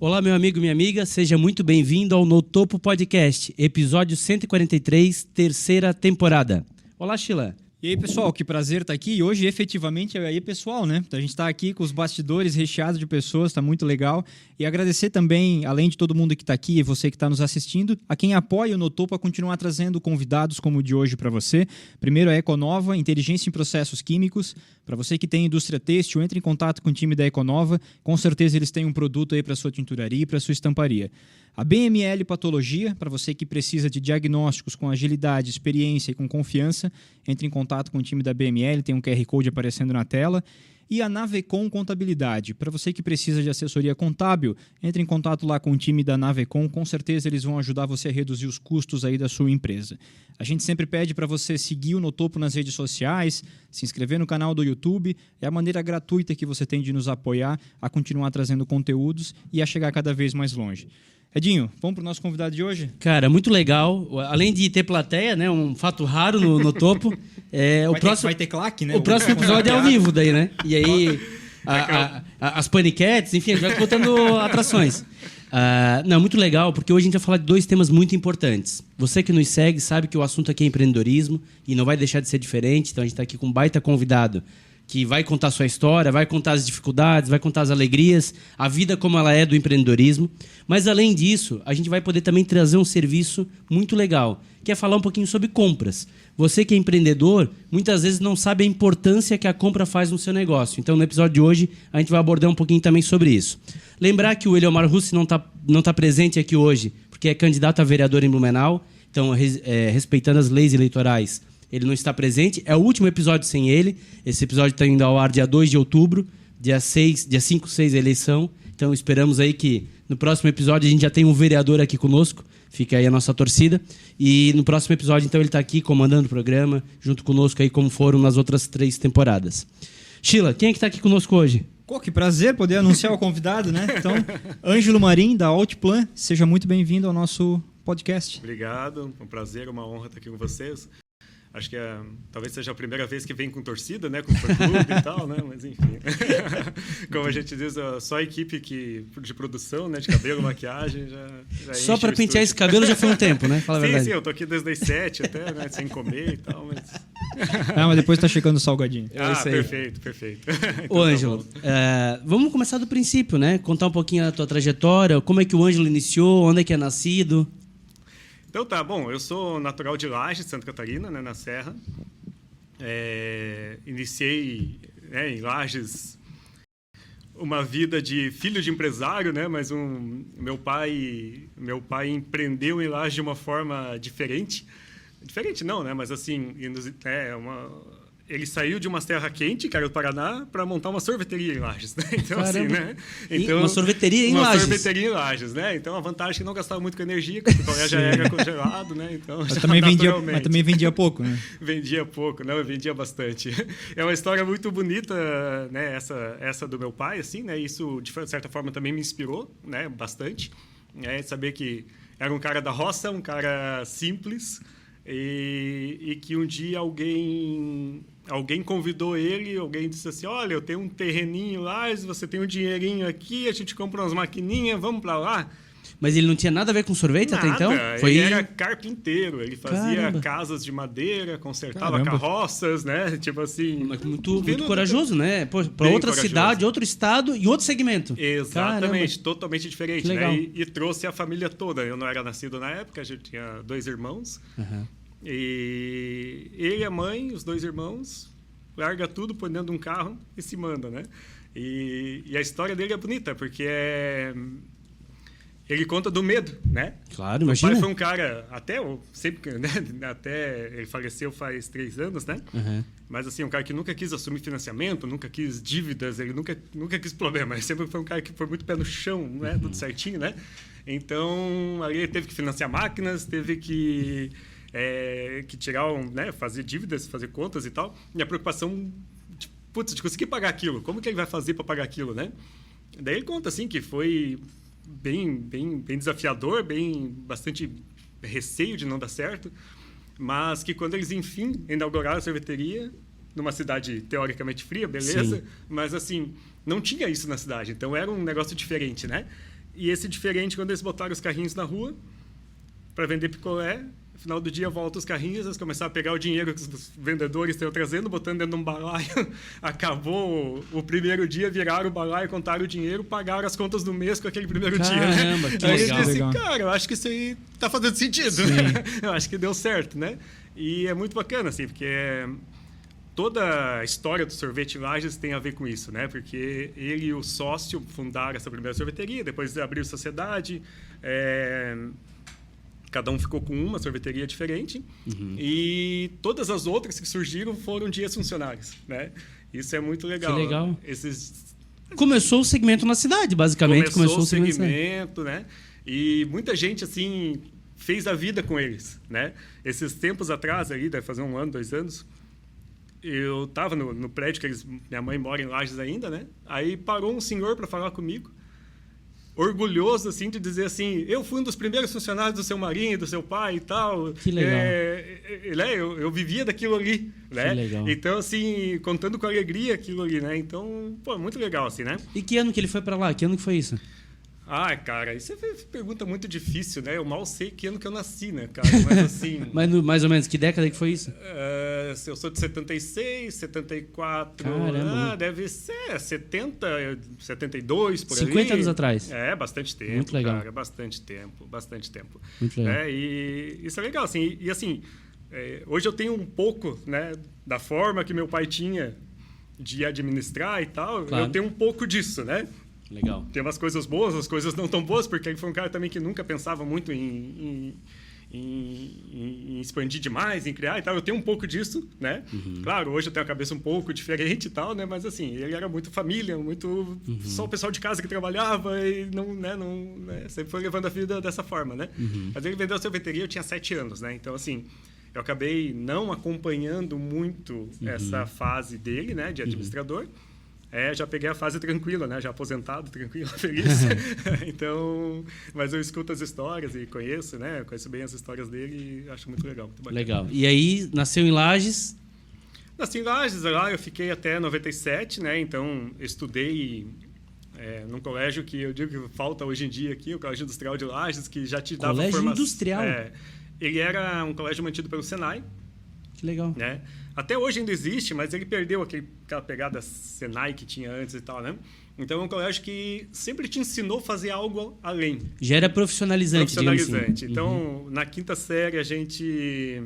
Olá, meu amigo e minha amiga, seja muito bem-vindo ao No Topo Podcast, episódio 143, terceira temporada. Olá, Sheila. E aí, pessoal, que prazer estar aqui. E hoje, efetivamente, é aí, pessoal, né? A gente está aqui com os bastidores recheados de pessoas, está muito legal. E agradecer também, além de todo mundo que está aqui e você que está nos assistindo, a quem apoia o No Topo a continuar trazendo convidados como o de hoje para você. Primeiro, a Econova, Inteligência em Processos Químicos. Para você que tem indústria têxtil, entre em contato com o time da Econova. Com certeza eles têm um produto aí para sua tinturaria e para sua estamparia. A BML Patologia, para você que precisa de diagnósticos com agilidade, experiência e com confiança, entre em contato com o time da BML, tem um QR Code aparecendo na tela. E a Navecom Contabilidade, para você que precisa de assessoria contábil, entre em contato lá com o time da Navecom, com certeza eles vão ajudar você a reduzir os custos aí da sua empresa. A gente sempre pede para você seguir o No Topo nas redes sociais, se inscrever no canal do YouTube, é a maneira gratuita que você tem de nos apoiar a continuar trazendo conteúdos e a chegar cada vez mais longe. Edinho, vamos para o nosso convidado de hoje? Cara, muito legal. Além de ter plateia, né? Um fato raro no Topo. Vai ter claque, né? O próximo episódio é ao vivo daí, né? E aí, as paniquetes, enfim, a gente vai botando atrações. Não, muito legal, porque hoje a gente vai falar de dois temas muito importantes. Você que nos segue sabe que o assunto aqui é empreendedorismo e não vai deixar de ser diferente. Então a gente está aqui com um baita convidado que vai contar a sua história, vai contar as dificuldades, vai contar as alegrias, a vida como ela é do empreendedorismo. Mas, além disso, a gente vai poder também trazer um serviço muito legal, que é falar um pouquinho sobre compras. Você que é empreendedor, muitas vezes não sabe a importância que a compra faz no seu negócio. Então, no episódio de hoje, a gente vai abordar um pouquinho também sobre isso. Lembrar que o Eliomar Russi não tá presente aqui hoje, porque é candidato a vereador em Blumenau. Então, respeitando as leis eleitorais, ele não está presente. É o último episódio sem ele. Esse episódio está indo ao ar dia 2 de outubro. Dia 5, 6 a eleição. Então esperamos aí que no próximo episódio a gente já tenha um vereador aqui conosco. Fica aí a nossa torcida. E no próximo episódio, então, ele está aqui comandando o programa, junto conosco aí, como foram nas outras 3 temporadas. Sheila, quem é que está aqui conosco hoje? Que prazer poder anunciar o convidado, né? Então, Ângelo Marim, da Altplan. Seja muito bem-vindo ao nosso podcast. Obrigado. Um prazer, uma honra estar aqui com vocês. Acho que talvez seja a primeira vez que vem com torcida, né? Com fã-clube e tal, né? Mas enfim. Como a gente diz, só a equipe de produção, né? De cabelo, maquiagem, já só para pentear esse cabelo já foi um tempo, né? Fala a verdade. Sim, eu tô aqui desde as 7 até, né? Sem comer e tal, mas... mas depois tá chegando o salgadinho. Perfeito. Então, ô, Ângelo, vamos começar do princípio, né? Contar um pouquinho a tua trajetória, como é que o Ângelo iniciou, onde é que é nascido... Então tá, bom, eu sou natural de Lages, Santa Catarina, né, na Serra. Iniciei, né, em Lages uma vida de filho de empresário, né, mas meu pai empreendeu em Lages de uma forma diferente. Diferente não, né, mas assim, ele saiu de uma terra quente, que era o Paraná, para montar uma sorveteria em Lages, né? Então, assim, né? Então, uma sorveteria em Lages. Uma sorveteria em Lages, né? Então, a vantagem é que não gastava muito com energia, porque o picolé já era congelado, né? Então, mas também vendia pouco, né? Vendia pouco, não, eu vendia bastante. É uma história muito bonita, né? Essa do meu pai, assim, né? Isso, de certa forma, também me inspirou, né? Bastante. Saber que era um cara da roça, um cara simples, e que um dia alguém convidou ele, alguém disse assim, olha, eu tenho um terreninho lá, você tem um dinheirinho aqui, a gente compra umas maquininhas, vamos para lá. Mas ele não tinha nada a ver com sorvete até então? Ele era carpinteiro, ele fazia casas de madeira, consertava carroças, né? Tipo assim... Muito corajoso, né? Para outra cidade, outro estado e outro segmento. Exatamente, totalmente diferente, né? E trouxe a família toda. Eu não era nascido na época, a gente tinha 2 irmãos. Uhum. E ele e a mãe, os 2 irmãos, larga tudo, põe dentro de um carro e se manda, né? E a história dele é bonita, porque ele conta do medo, né? Claro, imagina. Meu pai foi um cara, até ele faleceu faz 3 anos, né? Uhum. Mas assim, um cara que nunca quis assumir financiamento, nunca quis dívidas, ele nunca quis problema. Ele sempre foi um cara que foi muito pé no chão, né? Tudo certinho, né? Então, ali ele teve que financiar máquinas, teve que tirar, né? Fazer dívidas, fazer contas e tal. E a preocupação, de conseguir pagar aquilo. Como que ele vai fazer para pagar aquilo, né? Daí ele conta, assim, que foi... bem desafiador, bastante receio de não dar certo, mas que quando eles, enfim, inauguraram a sorveteria, numa cidade teoricamente fria, beleza, sim, mas assim, não tinha isso na cidade, então era um negócio diferente, né? E esse diferente, quando eles botaram os carrinhos na rua para vender picolé, no final do dia voltam os carrinhos, eles começaram a pegar o dinheiro que os vendedores estão trazendo, botando dentro de um balaio. Acabou o primeiro dia, viraram o balaio, contaram o dinheiro, pagaram as contas do mês com aquele primeiro dia. Caramba, que aí legal. eu disse, cara, eu acho que isso aí tá fazendo sentido. Né? Eu acho que deu certo, né? E é muito bacana, assim, porque toda a história do Sorvete Lages tem a ver com isso, né? Porque ele e o sócio fundaram essa primeira sorveteria, depois abriu sociedade, cada um ficou com uma sorveteria diferente, e todas as outras que surgiram foram de ex-funcionários, né? Isso é muito legal. Que legal. Esses... Começou o segmento na cidade, basicamente. Começou o segmento, né? E muita gente, assim, fez a vida com eles, né? Esses tempos atrás, ali, deve fazer 1 ano, 2 anos, eu estava no prédio, que minha mãe mora em Lages ainda, né? Aí parou um senhor para falar comigo, orgulhoso, assim, de dizer assim, eu fui um dos primeiros funcionários do seu Marinho, do seu pai e tal. Que legal. Eu vivia daquilo ali, né? Que legal. Então, assim, contando com alegria aquilo ali, né? Então, pô, muito legal, assim, né? E que ano que ele foi para lá? Que ano que foi isso? Ah, cara, isso é pergunta muito difícil, né? Eu mal sei que ano que eu nasci, né, cara? Mas assim... Mas mais ou menos, que década que foi isso? Eu sou de 76, 74... Caramba. Deve ser 70, 72, por 50 ali. anos atrás. Bastante tempo, Muito legal. cara. Bastante tempo. Muito legal. E isso é legal, assim. E assim, hoje eu tenho um pouco, né, da forma que meu pai tinha de administrar e tal. Claro. Eu tenho um pouco disso, né? Legal. Tem umas coisas boas, as coisas não tão boas, porque ele foi um cara também que nunca pensava muito em expandir demais, em criar e tal. Eu tenho um pouco disso, né? Claro, hoje eu tenho a cabeça um pouco diferente e tal, né? Mas assim, ele era muito família, muito só o pessoal de casa que trabalhava e sempre foi levando a vida dessa forma, né? Mas ele vendeu a sorveteria, eu tinha 7 anos, né? Então, assim, eu acabei não acompanhando muito essa fase dele, né? De administrador. Já peguei a fase tranquila, né? Já aposentado, tranquilo, feliz. Então, mas eu escuto as histórias e conheço, né? Conheço bem as histórias dele e acho muito legal. Muito bacana. Legal. E aí, nasceu em Lages? Nasci em Lages, lá eu fiquei até 97, né? Então, estudei num colégio que eu digo que falta hoje em dia aqui, o Colégio Industrial de Lages, que já te dava Colégio formação. Industrial? Ele era um colégio mantido pelo Senai. Que legal. Né? Até hoje ainda existe, mas ele perdeu aquela pegada Senai que tinha antes e tal, né? Então é um colégio que sempre te ensinou a fazer algo além. Já era profissionalizante, digamos assim. Então, na 5ª série a gente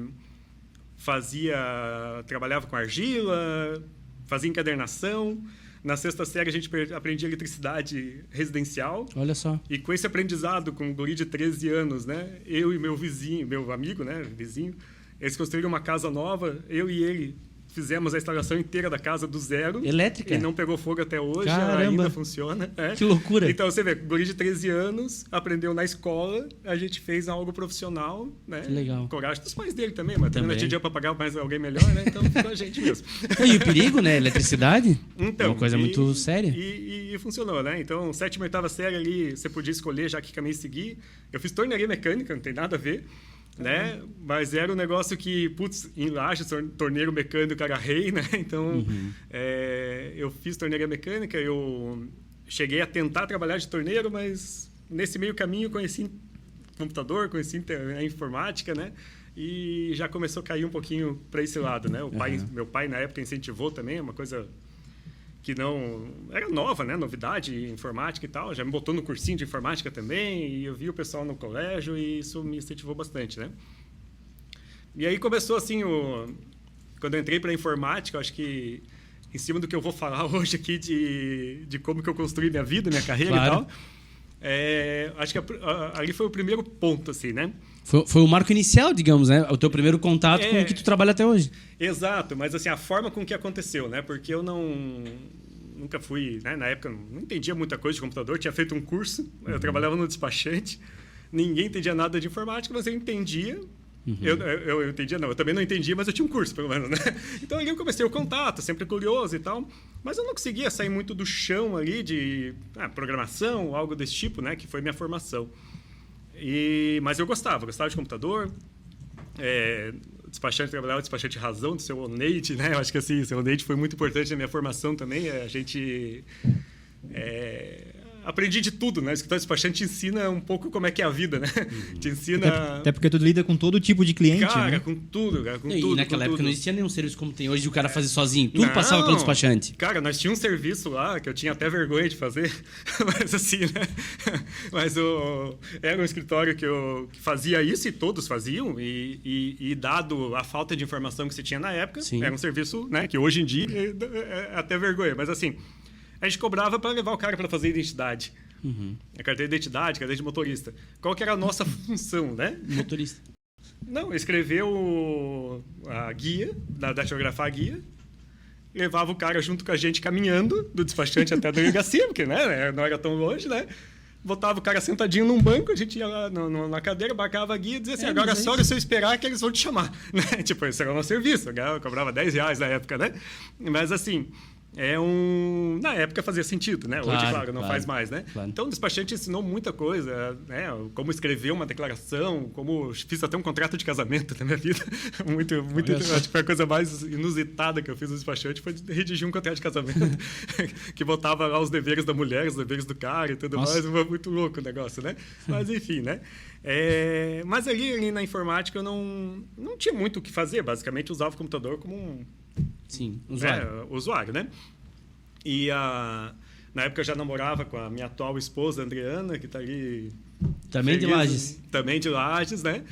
trabalhava com argila, fazia encadernação. Na 6ª série a gente aprendia eletricidade residencial. Olha só. E com esse aprendizado, com um guri de 13 anos, né? Eu e meu vizinho, meu amigo, né? Vizinho, eles construíram uma casa nova, eu e ele fizemos a instalação inteira da casa do zero. Elétrica? E não pegou fogo até hoje, Caramba. ela ainda funciona. Que loucura. Então, você vê, guri de 13 anos, aprendeu na escola, a gente fez algo profissional, né? Que legal. Coragem dos pais dele também, mas também não tinha dinheiro para pagar mais alguém melhor, né? Então, ficou a gente mesmo. E o perigo, né? Eletricidade? Então, é uma coisa muito séria. E funcionou, né? Então, 7ª e 8ª série ali, você podia escolher já que caminho seguir. Eu fiz tornearia mecânica, não tem nada a ver. Né? Mas era um negócio que, putz, em Lages, torneiro mecânico era rei, né? Então, eu fiz torneira mecânica, eu cheguei a tentar trabalhar de torneiro, mas nesse meio caminho conheci computador, conheci a informática, né? E já começou a cair um pouquinho para esse lado, né? Meu pai, na época, incentivou também, uma coisa que não... Era nova, né? Novidade, informática e tal. Já me botou no cursinho de informática também. E eu vi o pessoal no colégio e isso me incentivou bastante, né? E aí começou, assim, quando eu entrei para a informática, acho que em cima do que eu vou falar hoje aqui de como que eu construí minha vida, minha carreira e tal. Acho que ali foi o primeiro ponto, assim, né? Foi o marco inicial, digamos, né? O teu primeiro contato com o que tu trabalha até hoje. Exato, mas assim, a forma com que aconteceu, né? Porque eu nunca fui, né? Na época, não entendia muita coisa de computador, tinha feito um curso, eu trabalhava no despachante, ninguém entendia nada de informática, mas eu entendia. Eu entendia, não, eu também não entendia, mas eu tinha um curso, pelo menos, né? Então ali eu comecei o contato, sempre curioso e tal, mas eu não conseguia sair muito do chão ali de programação, algo desse tipo, né? Que foi minha formação. Mas eu gostava de computador. Despachante, trabalhava despachante razão do seu Oneide, né? Eu acho que assim, o seu Oneide foi muito importante na minha formação também. A gente aprendi de tudo, né? O escritório despachante te ensina um pouco como é que é a vida, né? Te ensina... Até porque tu lida com todo tipo de cliente, cara, né? com tudo, cara, com E tudo. naquela época tudo. não existia nenhum serviço como tem hoje de o cara fazer sozinho. Tudo Não. passava pelo despachante. Cara, nós tínhamos um serviço lá que eu tinha até vergonha de fazer, mas assim, né? Mas era um escritório que fazia isso e todos faziam, e dado a falta de informação que se tinha na época, Sim. era um serviço, né, que hoje em dia é até vergonha, mas assim, a gente cobrava para levar o cara para fazer identidade. A carteira de identidade, carteira de motorista. Qual que era a nossa função, né? Motorista. Não, escreveu a guia, datilografar a guia, levava o cara junto com a gente caminhando do despachante até a delegacia, porque né, não era tão longe, né? Botava o cara sentadinho num banco, a gente ia lá na cadeira, marcava a guia e dizia assim, agora é só hora você esperar que eles vão te chamar. Né? Tipo, esse era o nosso serviço, eu cobrava R$10 na época, né? Mas assim... Na época fazia sentido, né? Hoje, claro, não faz mais, né? Claro. Então, o despachante ensinou muita coisa, né? Como escrever uma declaração, como fiz até um contrato de casamento na minha vida. Muito acho que foi a coisa mais inusitada que eu fiz no despachante foi redigir um contrato de casamento que botava lá os deveres da mulher, os deveres do cara e tudo mais. Foi muito louco o negócio, né? Mas, enfim, né? Mas ali na informática eu não tinha muito o que fazer. Basicamente, usava o computador como um... Sim, usuário. Usuário, né? E na época eu já namorava com a minha atual esposa, Adriana, que está ali... Também de Lages. Também de Lages, né?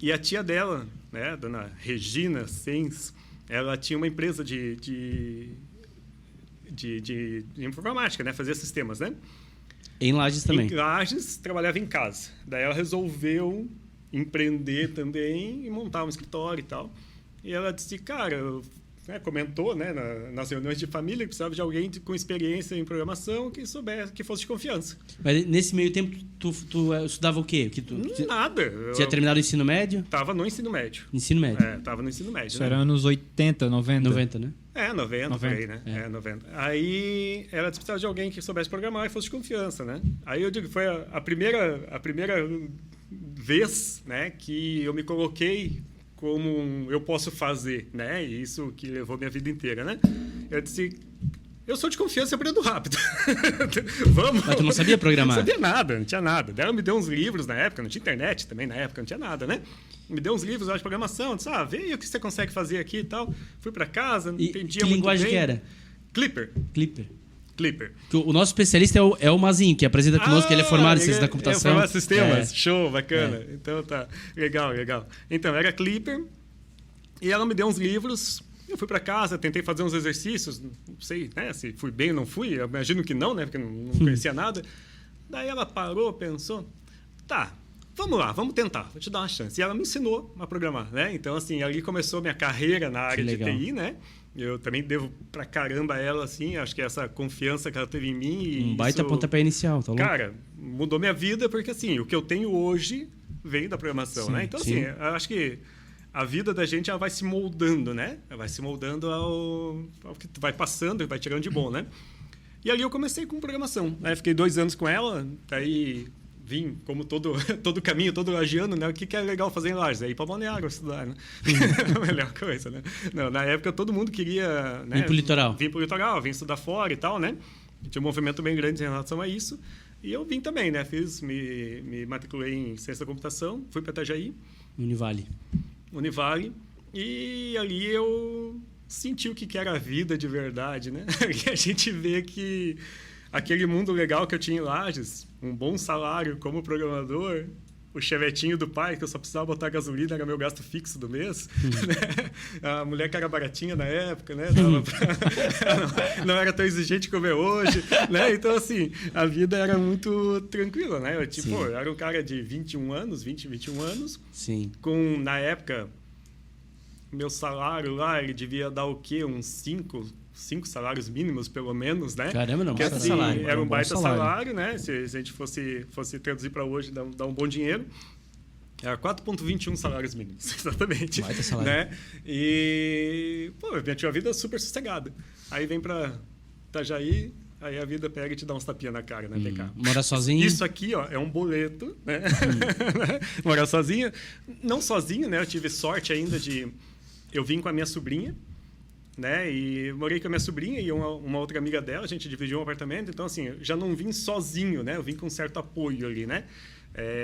E a tia dela, né? Dona Regina Sens, ela tinha uma empresa de informática, né? Fazia sistemas, né? Em Lages também. Em Lages, trabalhava em casa. Daí ela resolveu empreender também e montar um escritório e tal. E ela disse, cara... comentou, né, nas reuniões de família que precisava de alguém com experiência em programação que soubesse, que fosse de confiança. Mas nesse meio tempo, tu estudava o quê? Nada. Tinha terminado o ensino médio? Tava no ensino médio. Ensino médio. Tava no ensino médio. Isso era anos 80, 90. 90, né? 90, por aí, né? 90. Aí ela precisava de alguém que soubesse programar e fosse de confiança, né? Aí eu digo, foi a primeira vez, né, que eu me coloquei como eu posso fazer, né? E isso que levou minha vida inteira, né? Eu disse, eu sou de confiança e aprendo rápido. Vamos. Mas tu não sabia programar? Não sabia nada, não tinha nada. Daí ela me deu uns livros na época, não tinha internet também na época, não tinha nada, né? Me deu uns livros lá de programação, disse, vê aí o que você consegue fazer aqui e tal. Fui para casa, não entendia muito bem. Que linguagem que era? Clipper. O nosso especialista é o Mazinho, que apresenta conosco, que ele é formado em ciência da computação. Formado em sistemas, show, bacana. Então tá, legal. Então, era Clipper, e ela me deu uns livros, eu fui para casa, tentei fazer uns exercícios, não sei, né, se fui bem ou não fui, eu imagino que não, né, porque não conhecia nada. Daí ela parou, pensou, tá, vamos lá, vamos tentar, vou te dar uma chance. E ela me ensinou a programar, né? Então, assim, ali começou minha carreira na área de TI, né? Eu também devo pra caramba a ela, assim, acho que essa confiança que ela teve em mim... E um baita pontapé inicial, tá louco? Cara, mudou minha vida, porque assim, o que eu tenho hoje veio da programação, né? Então, assim, eu acho que a vida da gente ela vai se moldando, né? Ela vai se moldando ao que vai passando e vai tirando de bom, né? E ali eu comecei com programação, né? Fiquei 2 anos com ela, daí... vim, como todo caminho, todo lagiano, né? O que é legal fazer em Lages? É ir para Balneário estudar, né? A melhor coisa, né? Não, na época, todo mundo queria... Né? Vir pro litoral. Vim pro litoral, vim estudar fora e tal, né? Tinha um movimento bem grande em relação a isso. E eu vim também, né? Me matriculei em Ciência da Computação, fui para Itajaí. Univale. E ali eu senti o que era a vida de verdade, né? E a gente vê que... aquele mundo legal que eu tinha em Lages, um bom salário como programador, o chevetinho do pai, que eu só precisava botar gasolina, era meu gasto fixo do mês. Né? A mulher que era baratinha na época, né? Não era tão exigente como é hoje. Né? Então, assim, a vida era muito tranquila. Né? Eu era um cara de 21 anos. Sim. Com, na época, meu salário lá, ele devia dar o quê? Uns 5 salários mínimos, pelo menos, né? Caramba, não, baita assim, salário. Era um baita salário, né? Se a gente fosse traduzir para hoje, dá um bom dinheiro. Era 4,21 salários mínimos, exatamente. Baita salário. Né? E, eu tinha uma vida super sossegada. Aí vem para Itajaí, aí a vida pega e te dá uns tapinhas na cara, né? Morar sozinho? Isso aqui, ó, é um boleto, né? Morar sozinho. Não sozinho, né? Eu tive sorte ainda de... Eu vim com a minha sobrinha. né? E morei com a minha sobrinha e uma outra amiga dela, a gente dividiu um apartamento, então assim, já não vim sozinho, né? Eu vim com um certo apoio ali, né?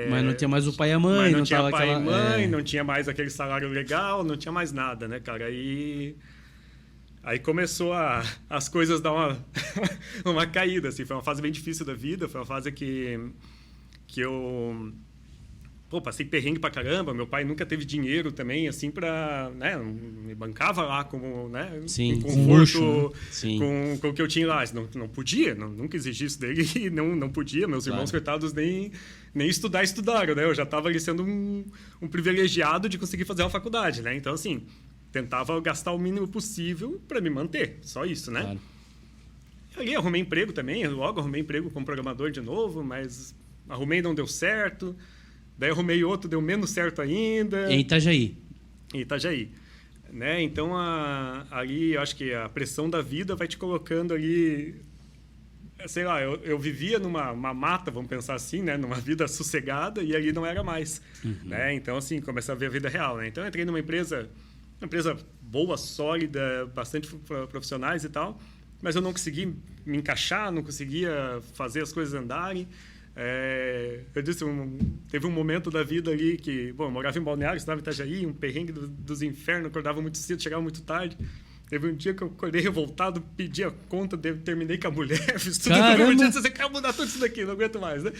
Mas não tinha mais o pai e a mãe, não tinha pai aquela... e mãe, não tinha mais aquele salário legal, não tinha mais nada, né, cara? Aí começou as coisas dar uma caída, assim. Foi uma fase bem difícil da vida, foi uma fase que eu... passei perrengue pra caramba. Meu pai nunca teve dinheiro também, assim, pra... né, me bancava lá como, né, sim, em conforto, com com o que eu tinha lá. Não podia, nunca exigi isso dele, e não podia. Meus irmãos, coitados, nem estudaram, né? Eu já estava ali sendo um privilegiado de conseguir fazer uma faculdade, né? Então, assim, tentava gastar o mínimo possível para me manter, só isso, né? Claro. E ali arrumei emprego também, logo arrumei emprego como programador de novo, mas arrumei e não deu certo. Daí arrumei outro, deu menos certo ainda. Em Itajaí. Em Itajaí. Né? Então, ali, eu acho que a pressão da vida vai te colocando ali... Sei lá, eu vivia numa mata, vamos pensar assim, né? Numa vida sossegada, e ali não era mais. Né? Então, assim, comecei a ver a vida real. Né? Então, eu entrei numa empresa boa, sólida, bastante profissionais e tal, mas eu não consegui me encaixar, não conseguia fazer as coisas andarem. Eu disse, teve um momento da vida ali que, bom, eu morava em Balneário, estudava em Itajaí, um perrengue dos infernos, acordava muito cedo, chegava muito tarde. Teve um dia que eu acordei revoltado, pedi a conta, terminei com a mulher, fiz tudo. Um dia você quer mudar tudo isso daqui, não aguento mais, né?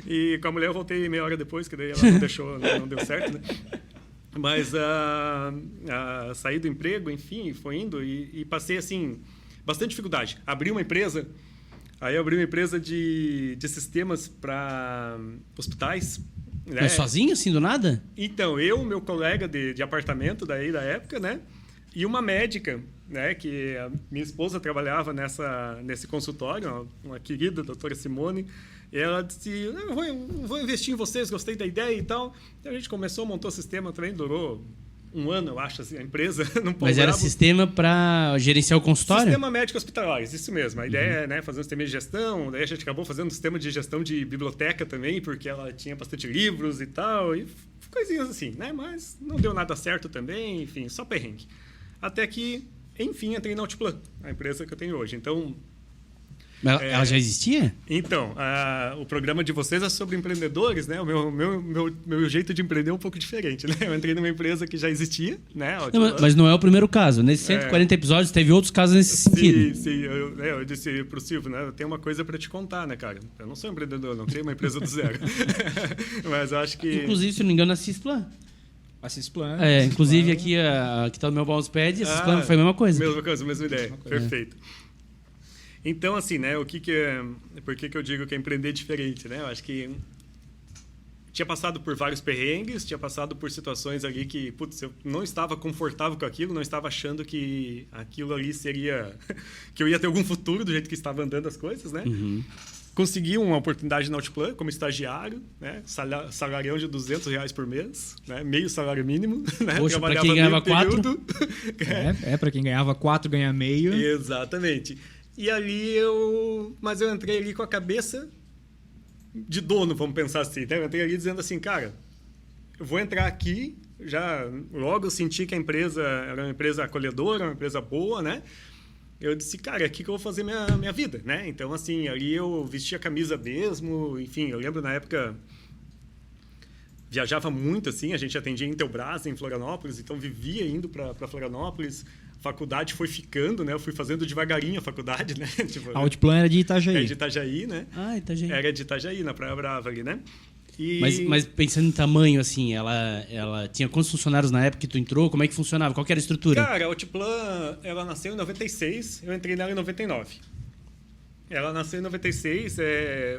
E com a mulher eu voltei meia hora depois, que daí ela não deixou, não deu certo, né? Mas saí do emprego, enfim, foi indo e passei, assim, bastante dificuldade. Abri uma empresa de sistemas para hospitais. Né? Mas sozinho, assim, do nada? Então, meu colega de apartamento daí da época, né? E uma médica, né? Que a minha esposa trabalhava nesse consultório, uma querida doutora Simone. E ela disse, eu vou investir em vocês, gostei da ideia e tal. E a gente começou, montou o sistema também, durou um ano, eu acho, assim, a empresa. Mas era sistema para gerenciar o consultório? Sistema médico hospitalar, isso mesmo. A ideia é, né, fazer um sistema de gestão. Daí a gente acabou fazendo um sistema de gestão de biblioteca também, porque ela tinha bastante livros e tal. E coisinhas assim, né? Mas não deu nada certo também, enfim, só perrengue. Até que, enfim, entrei na Outplan, a empresa que eu tenho hoje. Então... Ela já existia? Então, o programa de vocês é sobre empreendedores, né? O meu jeito de empreender é um pouco diferente, né? Eu entrei numa empresa que já existia, né? Não, mas não é o primeiro caso. Nesses 140 episódios, teve outros casos nesse sentido. Sim. Eu disse pro Silvio, né? Eu tenho uma coisa para te contar, né, cara? Eu não sou empreendedor, não criei uma empresa do zero. Mas eu acho que... Inclusive, se não me engano, a Cisplan. A Cisplan. Inclusive, aqui tá no meu mousepad, a Cisplan foi a mesma coisa. Mesma coisa, mesma ideia. Perfeito. Então, assim, né, por que eu digo que é empreender diferente, né? Eu acho que tinha passado por vários perrengues, tinha passado por situações ali que, putz, eu não estava confortável com aquilo, não estava achando que aquilo ali seria... que eu ia ter algum futuro do jeito que estava andando as coisas, né? Consegui uma oportunidade na Outplan como estagiário, né? Salarião de R$200 por mês, né? Meio salário mínimo, né? Poxa, para quem ganhava 4? Para quem ganhava 4, ganha meio. Exatamente. E ali Mas eu entrei ali com a cabeça de dono, vamos pensar assim, né? Eu entrei ali dizendo assim, cara, eu vou entrar aqui, já logo eu senti que a empresa era uma empresa acolhedora, uma empresa boa, né? Eu disse, cara, é aqui que eu vou fazer minha vida, né? Então, assim, ali eu vesti a camisa mesmo, enfim, eu lembro na época... Viajava muito, assim, a gente atendia em Intelbras, em Florianópolis, então vivia indo para Florianópolis. Faculdade foi ficando, né? Eu fui fazendo devagarinho a faculdade, né? Tipo, a Outplan era de Itajaí. É de Itajaí, né? Itajaí. Era de Itajaí, na Praia Brava ali, né? Mas pensando em tamanho, assim, ela tinha quantos funcionários na época que tu entrou? Como é que funcionava? Qual que era a estrutura? Cara, a Outplan, ela nasceu em 96, eu entrei nela em 99. Ela nasceu em 96,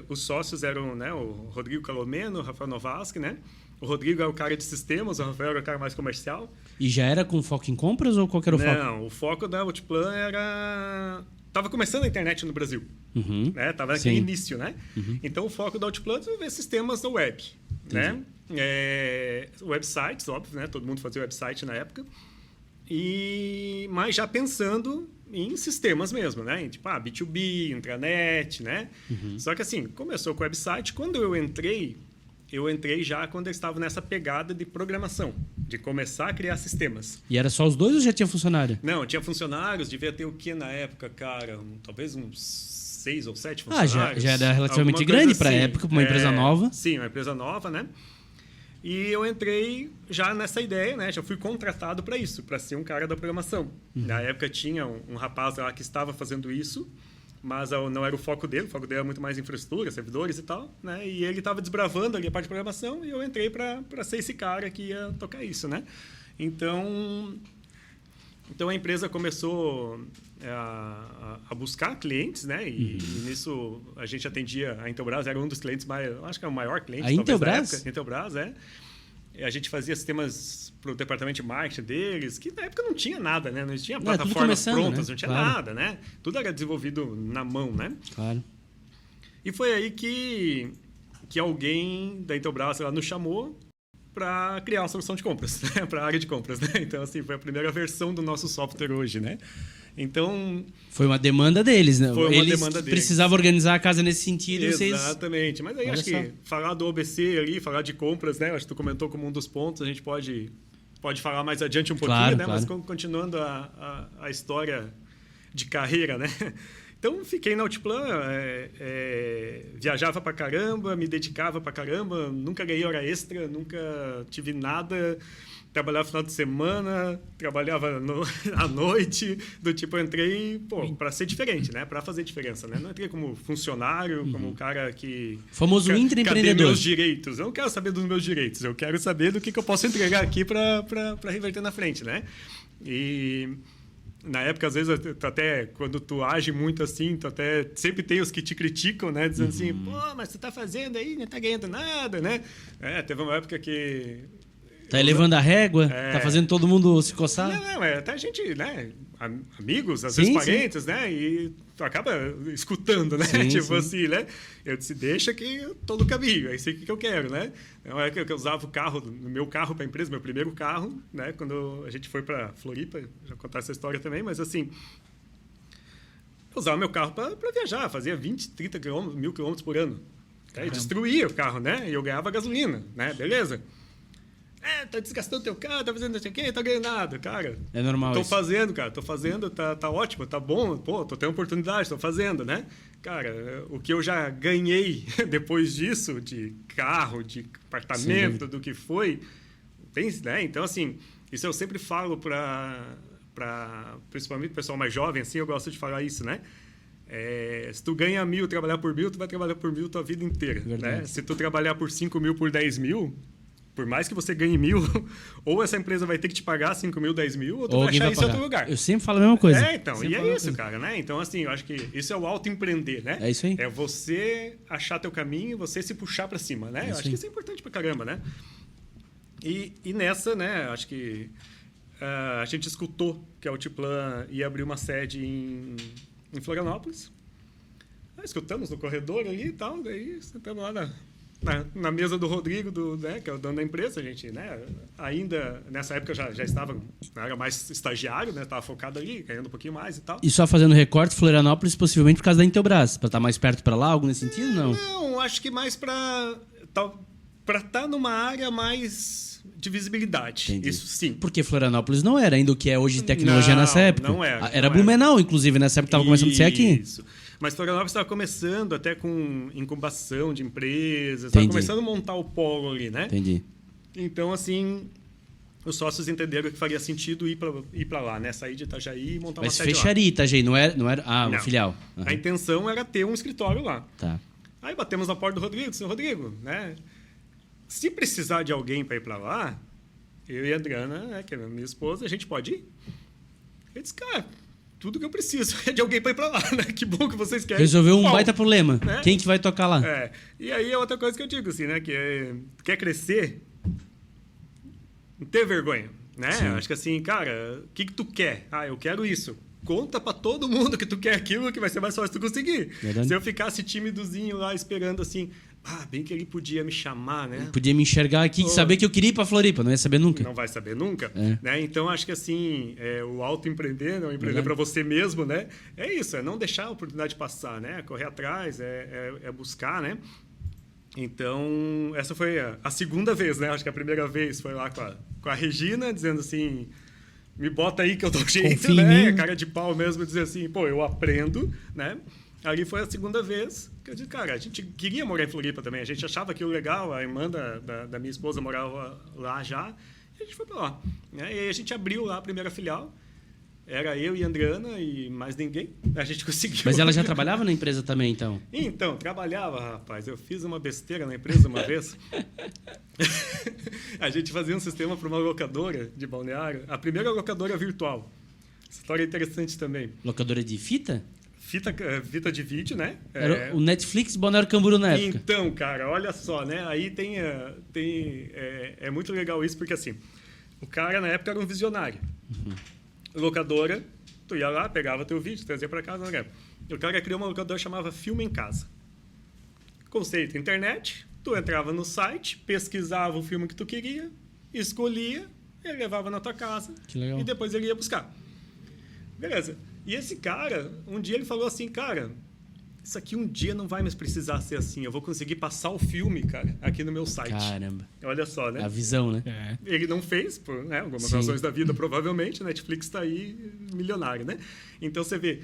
os sócios eram, né, o Rodrigo Calomeno, o Rafael Novasky, né? O Rodrigo é o cara de sistemas, o Rafael era o cara mais comercial. E já era com foco em compras ou qual que era o foco? Não, o foco da Outplan era... Tava começando a internet no Brasil. Né? Tava naquele início, né? Então, o foco da Outplan é ver sistemas da web. Né? Websites, óbvio, né? Todo mundo fazia website na época. Mas já pensando em sistemas mesmo, né? Tipo, B2B, intranet, né? Só que assim, começou com o website. Quando eu entrei já quando eu estava nessa pegada de programação. de começar a criar sistemas. E era só os dois ou já tinha funcionário? Não, tinha funcionários, devia ter o que na época, cara? Talvez uns 6 ou 7 funcionários. Já era relativamente grande para a época, para uma empresa nova. Sim, uma empresa nova, né? E eu entrei já nessa ideia, né? Já fui contratado para isso, para ser um cara da programação. Na época tinha um rapaz lá que estava fazendo isso, mas não era o foco dele era muito mais infraestrutura, servidores e tal, né? E ele estava desbravando ali a parte de programação e eu entrei para ser esse cara que ia tocar isso, né? Então a empresa começou a buscar clientes, né? E nisso a gente atendia a Intelbras, era um dos clientes acho que é o maior cliente. A Intelbras? Da época. Intelbras, é. A gente fazia sistemas para o departamento de marketing deles, que na época não tinha nada, né? Não tinha plataformas prontas, né? Não tinha nada, né? Tudo era desenvolvido na mão, né? Claro. E foi aí que alguém da Intelbras lá nos chamou para criar uma solução de compras, né? Para a área de compras, né? Então, assim, foi a primeira versão do nosso software hoje, né? Então... Foi uma demanda deles, né? Foi uma demanda deles. Precisavam organizar a casa nesse sentido. Exatamente. Mas aí Olha acho que falar do OBC ali, falar de compras, né? Acho que tu comentou como um dos pontos, a gente pode falar mais adiante um pouquinho, claro, né? Claro. Mas continuando a história de carreira, né? Então, fiquei na Altiplan, viajava pra caramba, me dedicava pra caramba, nunca ganhei hora extra, nunca tive nada, trabalhava no final de semana, trabalhava à noite, do tipo, eu entrei, para ser diferente, né? Para fazer diferença, né? Não entrei como funcionário, como um cara que... Famoso intraempreendedor. Cadê meus direitos? Eu não quero saber dos meus direitos, eu quero saber do que eu posso entregar aqui para reverter na frente, né? E... Na época, às vezes, até quando tu age muito assim, tu até sempre tem os que te criticam, né? Dizendo assim, pô, mas tu tá fazendo aí, não tá ganhando nada, né? Teve uma época que... Tá elevando a régua, tá fazendo todo mundo se coçar. Não, até a gente, né? Amigos, às vezes parentes, né? E tu acaba escutando, né? Assim, né? Eu disse, deixa que eu tô no caminho, é isso que eu quero, né? Então, é que eu usava o meu carro para a empresa, meu primeiro carro, né? Quando a gente foi para Floripa, já contar essa história também, mas assim... Eu usava meu carro para viajar, fazia 20, 30 mil quilômetros por ano. E destruía o carro, né? E eu ganhava gasolina, né? Beleza? Tá desgastando teu carro, tá fazendo não sei o quê, tá ganhando nada, cara. É normal Tô isso. fazendo, cara, tá ótimo, tá bom, pô, tô tendo oportunidade, tô fazendo, né? Cara, o que eu já ganhei depois disso, de carro, de apartamento, do que foi, tem, né? Então, assim, isso eu sempre falo principalmente o pessoal mais jovem, assim, eu gosto de falar isso, né? Se tu ganha 1.000, trabalhar por 1.000, tu vai trabalhar por 1.000 tua vida inteira, né? Se tu trabalhar por 5.000, por 10.000... Por mais que você ganhe 1.000, ou essa empresa vai ter que te pagar 5.000, 10.000, ou tu vai achar isso em outro lugar. Eu sempre falo a mesma coisa. Então, e é isso, cara, né? Então, assim, eu acho que isso é o autoempreender, né? É isso aí. É você achar teu caminho, você se puxar para cima, né? Eu acho que isso é importante pra caramba, né? E nessa, né, acho que a gente escutou que a Altiplan ia abrir uma sede em Florianópolis. Escutamos no corredor ali e tal, daí sentamos lá na mesa do Rodrigo, né, que é o dono da empresa, a gente, né, ainda nessa época eu já estava, não era mais estagiário, né, estava focado ali, ganhando um pouquinho mais e tal. E só fazendo recorte, Florianópolis, possivelmente por causa da Intelbras, para estar mais perto para lá, algo nesse sentido, não? Não, acho que mais para estar numa área mais de visibilidade. Entendi. Isso sim. Porque Florianópolis não era ainda o que é hoje de tecnologia nessa época. Não era. Era Blumenau, inclusive, nessa época estava começando a ser aqui. Isso. Mas Florianópolis estava começando até com incubação de empresas, estava começando a montar o polo ali, né? Entendi. Então, assim, os sócios entenderam que faria sentido ir para lá, né? Sair de Itajaí e montar uma sede lá. Mas fecharia Itajaí, não era uma filial? A intenção era ter um escritório lá. Tá. Aí batemos na porta do Rodrigo, disse, Rodrigo, né? Se precisar de alguém para ir para lá, eu e a Adriana, né, que é minha esposa, a gente pode ir? Eu disse, cara, tudo que eu preciso é de alguém para ir para lá, né? Que bom que vocês querem. Resolveu um baita problema. Né? Quem que vai tocar lá? E aí é outra coisa que eu digo, assim, né? Que quer crescer, não ter vergonha, né? Acho que assim, cara, o que tu quer? Eu quero isso. Conta pra todo mundo que tu quer aquilo, que vai ser mais fácil tu conseguir. Verdade. Se eu ficasse tímidozinho lá, esperando assim... bem que ele podia me chamar, né? Podia me enxergar aqui, saber que eu queria ir pra Floripa, não ia saber nunca. Não vai saber nunca, né? Então, acho que assim, o autoempreender, né? O empreender para você mesmo, né? É isso, é não deixar a oportunidade passar, né? Correr atrás, é buscar, né? Então, essa foi a segunda vez, né? Acho que a primeira vez foi lá com a Regina, dizendo assim, me bota aí que eu dou jeito, Confia em né? mim. Cara de pau mesmo, dizer assim, pô, eu aprendo, né? Ali foi a segunda vez que eu disse, cara, a gente queria morar em Floripa também, a gente achava aquilo legal, a irmã da minha esposa morava lá já, e a gente foi para lá. Né? E aí a gente abriu lá a primeira filial, era eu e a Andriana e mais ninguém, a gente conseguiu. Mas ela já trabalhava na empresa também, então? Então, trabalhava, rapaz. Eu fiz uma besteira na empresa uma vez. A gente fazia um sistema para uma locadora de balneário, a primeira locadora virtual. Essa história é interessante também. Locadora de fita? Fita de vídeo, né? Era o Netflix Balneário Camboriú na época. Então, cara, olha só, né? Aí é muito legal isso, porque assim, o cara na época era um visionário. Locadora, tu ia lá, pegava teu vídeo, trazia para casa, né? O cara criou uma locadora chamava Filme em Casa. Conceito internet, tu entrava no site, pesquisava o filme que tu queria, escolhia, ele levava na tua casa. Que legal. E depois ele ia buscar. Beleza. E esse cara, um dia ele falou assim, cara, isso aqui um dia não vai mais precisar ser assim, eu vou conseguir passar o filme, cara, aqui no meu site. Caramba. Olha só, né? A visão, né? É. Ele não fez, por algumas Sim. razões da vida, provavelmente. A Netflix está aí milionário, né? Então, você vê,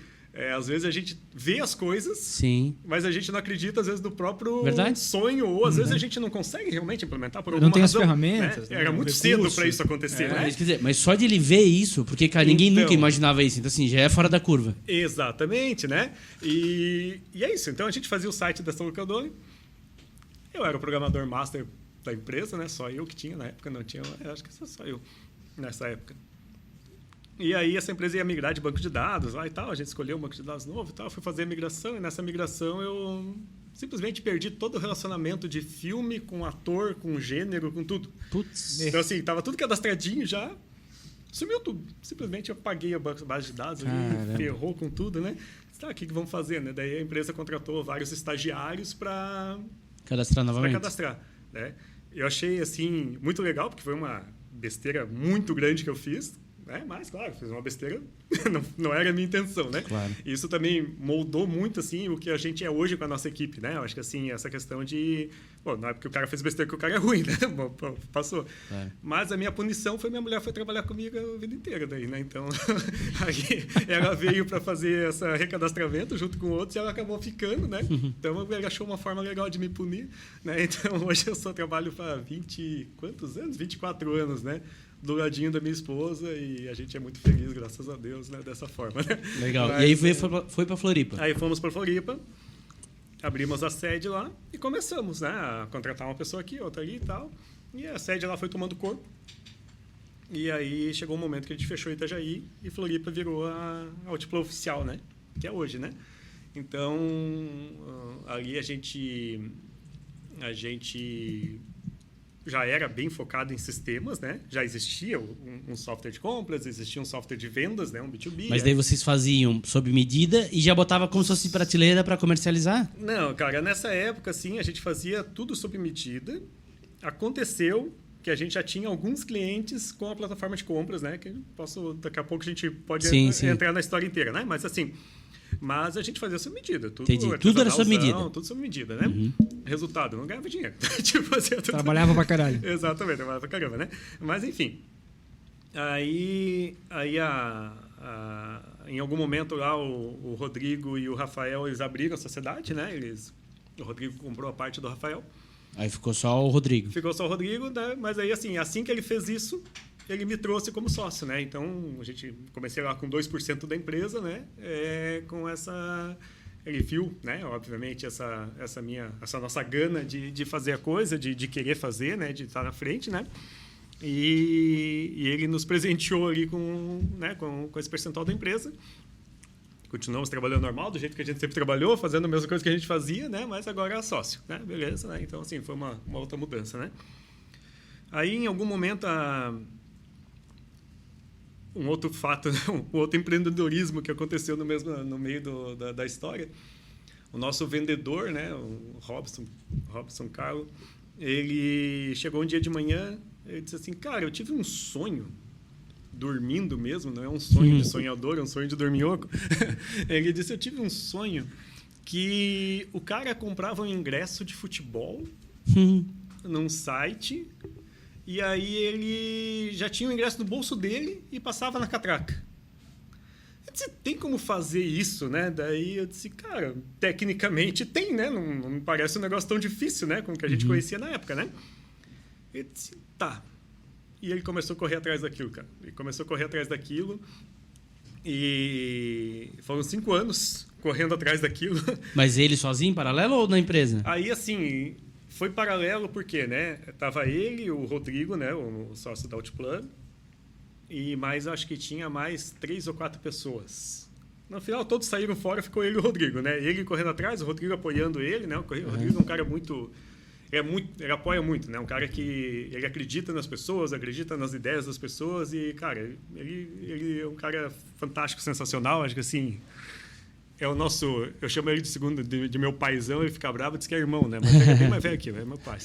às vezes a gente vê as coisas, Sim. mas a gente não acredita, às vezes, no próprio Verdade. sonho, ou às vezes a gente não consegue realmente implementar por alguma Não tem as razão, ferramentas, né? né? Era O muito recurso. cedo para isso acontecer, né? Mas, quer dizer, mas só de ele ver isso, porque, cara, ninguém Então. nunca imaginava isso. Então, assim, já é fora da curva. Exatamente, né? E é isso. Então, a gente fazia o site dessa locadora. Eu era o programador master da empresa, né? Só eu que tinha na época. Não tinha... acho que só eu nessa época. E aí, essa empresa ia migrar de banco de dados lá e tal. A gente escolheu um banco de dados novo e tal. Fui fazer a migração. E nessa migração, eu simplesmente perdi todo o relacionamento de filme com ator, com gênero, com tudo. Putz. Então, assim, tava tudo cadastradinho já. Sumiu tudo. Simplesmente eu paguei a base de dados Caramba. ali, ferrou com tudo, né? Tá, o que vamos fazer, né? Daí a empresa contratou vários estagiários para Cadastrar novamente. cadastrar, né? Eu achei, assim, muito legal, porque foi uma besteira muito grande que eu fiz, né? Mas, claro, fiz uma besteira, não era a minha intenção, né? Claro. Isso também moldou muito, assim, o que a gente é hoje com a nossa equipe, né? Eu acho que, assim, essa questão de... Bom, não é porque o cara fez besteira que o cara é ruim, né? Bom, passou. Claro. Mas a minha punição foi minha mulher foi trabalhar comigo a vida inteira daí, né? Então, aí ela veio para fazer esse recadastramento junto com outros e ela acabou ficando, né? Então, ele achou uma forma legal de me punir, né? Então, hoje eu só trabalho para 20... Quantos anos? 24 anos, né? Do ladinho da minha esposa e a gente é muito feliz, graças a Deus, né? Dessa forma, né? Legal. Mas, e aí foi pra Floripa. Aí fomos para Floripa, abrimos a sede lá e começamos, né? A contratar uma pessoa aqui, outra ali e tal. E a sede lá foi tomando corpo. E aí chegou um momento que a gente fechou Itajaí e Floripa virou a Outplay oficial, né? Que é hoje, né? Então, ali a gente já era bem focado em sistemas, né? Já existia um software de compras, existia um software de vendas, né? Um B2B. Mas daí vocês faziam sob medida e já botava como se fosse prateleira para comercializar? Não, cara, nessa época, assim, a gente fazia tudo sob medida. Aconteceu que a gente já tinha alguns clientes com a plataforma de compras, né? Que daqui a pouco a gente pode entrar na história inteira, né? Mas assim, a gente fazia sob medida. Entendi. Tudo era sob medida. Tudo sob medida, né? Resultado, não ganhava dinheiro. Tipo, fazia tudo... Trabalhava pra caralho. Exatamente, trabalhava pra caramba, né? Mas enfim. Aí em algum momento lá o Rodrigo e o Rafael, eles abriram a sociedade, né? O Rodrigo comprou a parte do Rafael. Aí ficou só o Rodrigo. Ficou só o Rodrigo, né? Mas aí assim que ele fez isso, ele me trouxe como sócio, né? Então, comecei lá com 2% da empresa, né? Com essa... Ele viu, né? Obviamente, essa nossa gana de fazer a coisa, de querer fazer, né? De estar na frente, né? E ele nos presenteou ali com esse percentual da empresa. Continuamos trabalhando normal, do jeito que a gente sempre trabalhou, fazendo a mesma coisa que a gente fazia, né? Mas agora é sócio, né? Beleza, né? Então, assim, foi uma outra mudança, né? Aí, em algum momento, um outro fato, um outro empreendedorismo que aconteceu no meio da história. O nosso vendedor, né? O Robson Carlos, ele chegou um dia de manhã, ele disse assim, cara, eu tive um sonho, dormindo mesmo, não é um sonho de sonhador, é um sonho de dorminhoco. Ele disse, eu tive um sonho que o cara comprava um ingresso de futebol num site e aí ele já tinha o ingresso no bolso dele e passava na catraca. Eu disse, tem como fazer isso, né? Daí eu disse, cara, tecnicamente tem, né? Não me parece um negócio tão difícil, né? Como que a gente conhecia na época, né? Eu disse, tá. E ele começou a correr atrás daquilo, cara. Ele começou a correr atrás daquilo e foram 5 anos correndo atrás daquilo. Mas ele sozinho, em paralelo ou na empresa? Aí, assim, foi paralelo porque, né? Tava ele, o Rodrigo, né? O sócio da Outplan. E mais, acho que tinha mais 3 ou 4 pessoas. No final, todos saíram fora, ficou ele e o Rodrigo, né? Ele correndo atrás, o Rodrigo apoiando ele, né? O Rodrigo é um cara muito... Ele apoia muito, né? Um cara que ele acredita nas pessoas, acredita nas ideias das pessoas e, cara, ele é um cara fantástico, sensacional. Acho que, assim, é o nosso... Eu chamo ele de meu paizão, ele fica bravo, diz que é irmão, né? Mas ele é bem mais velho aqui, é meu pai.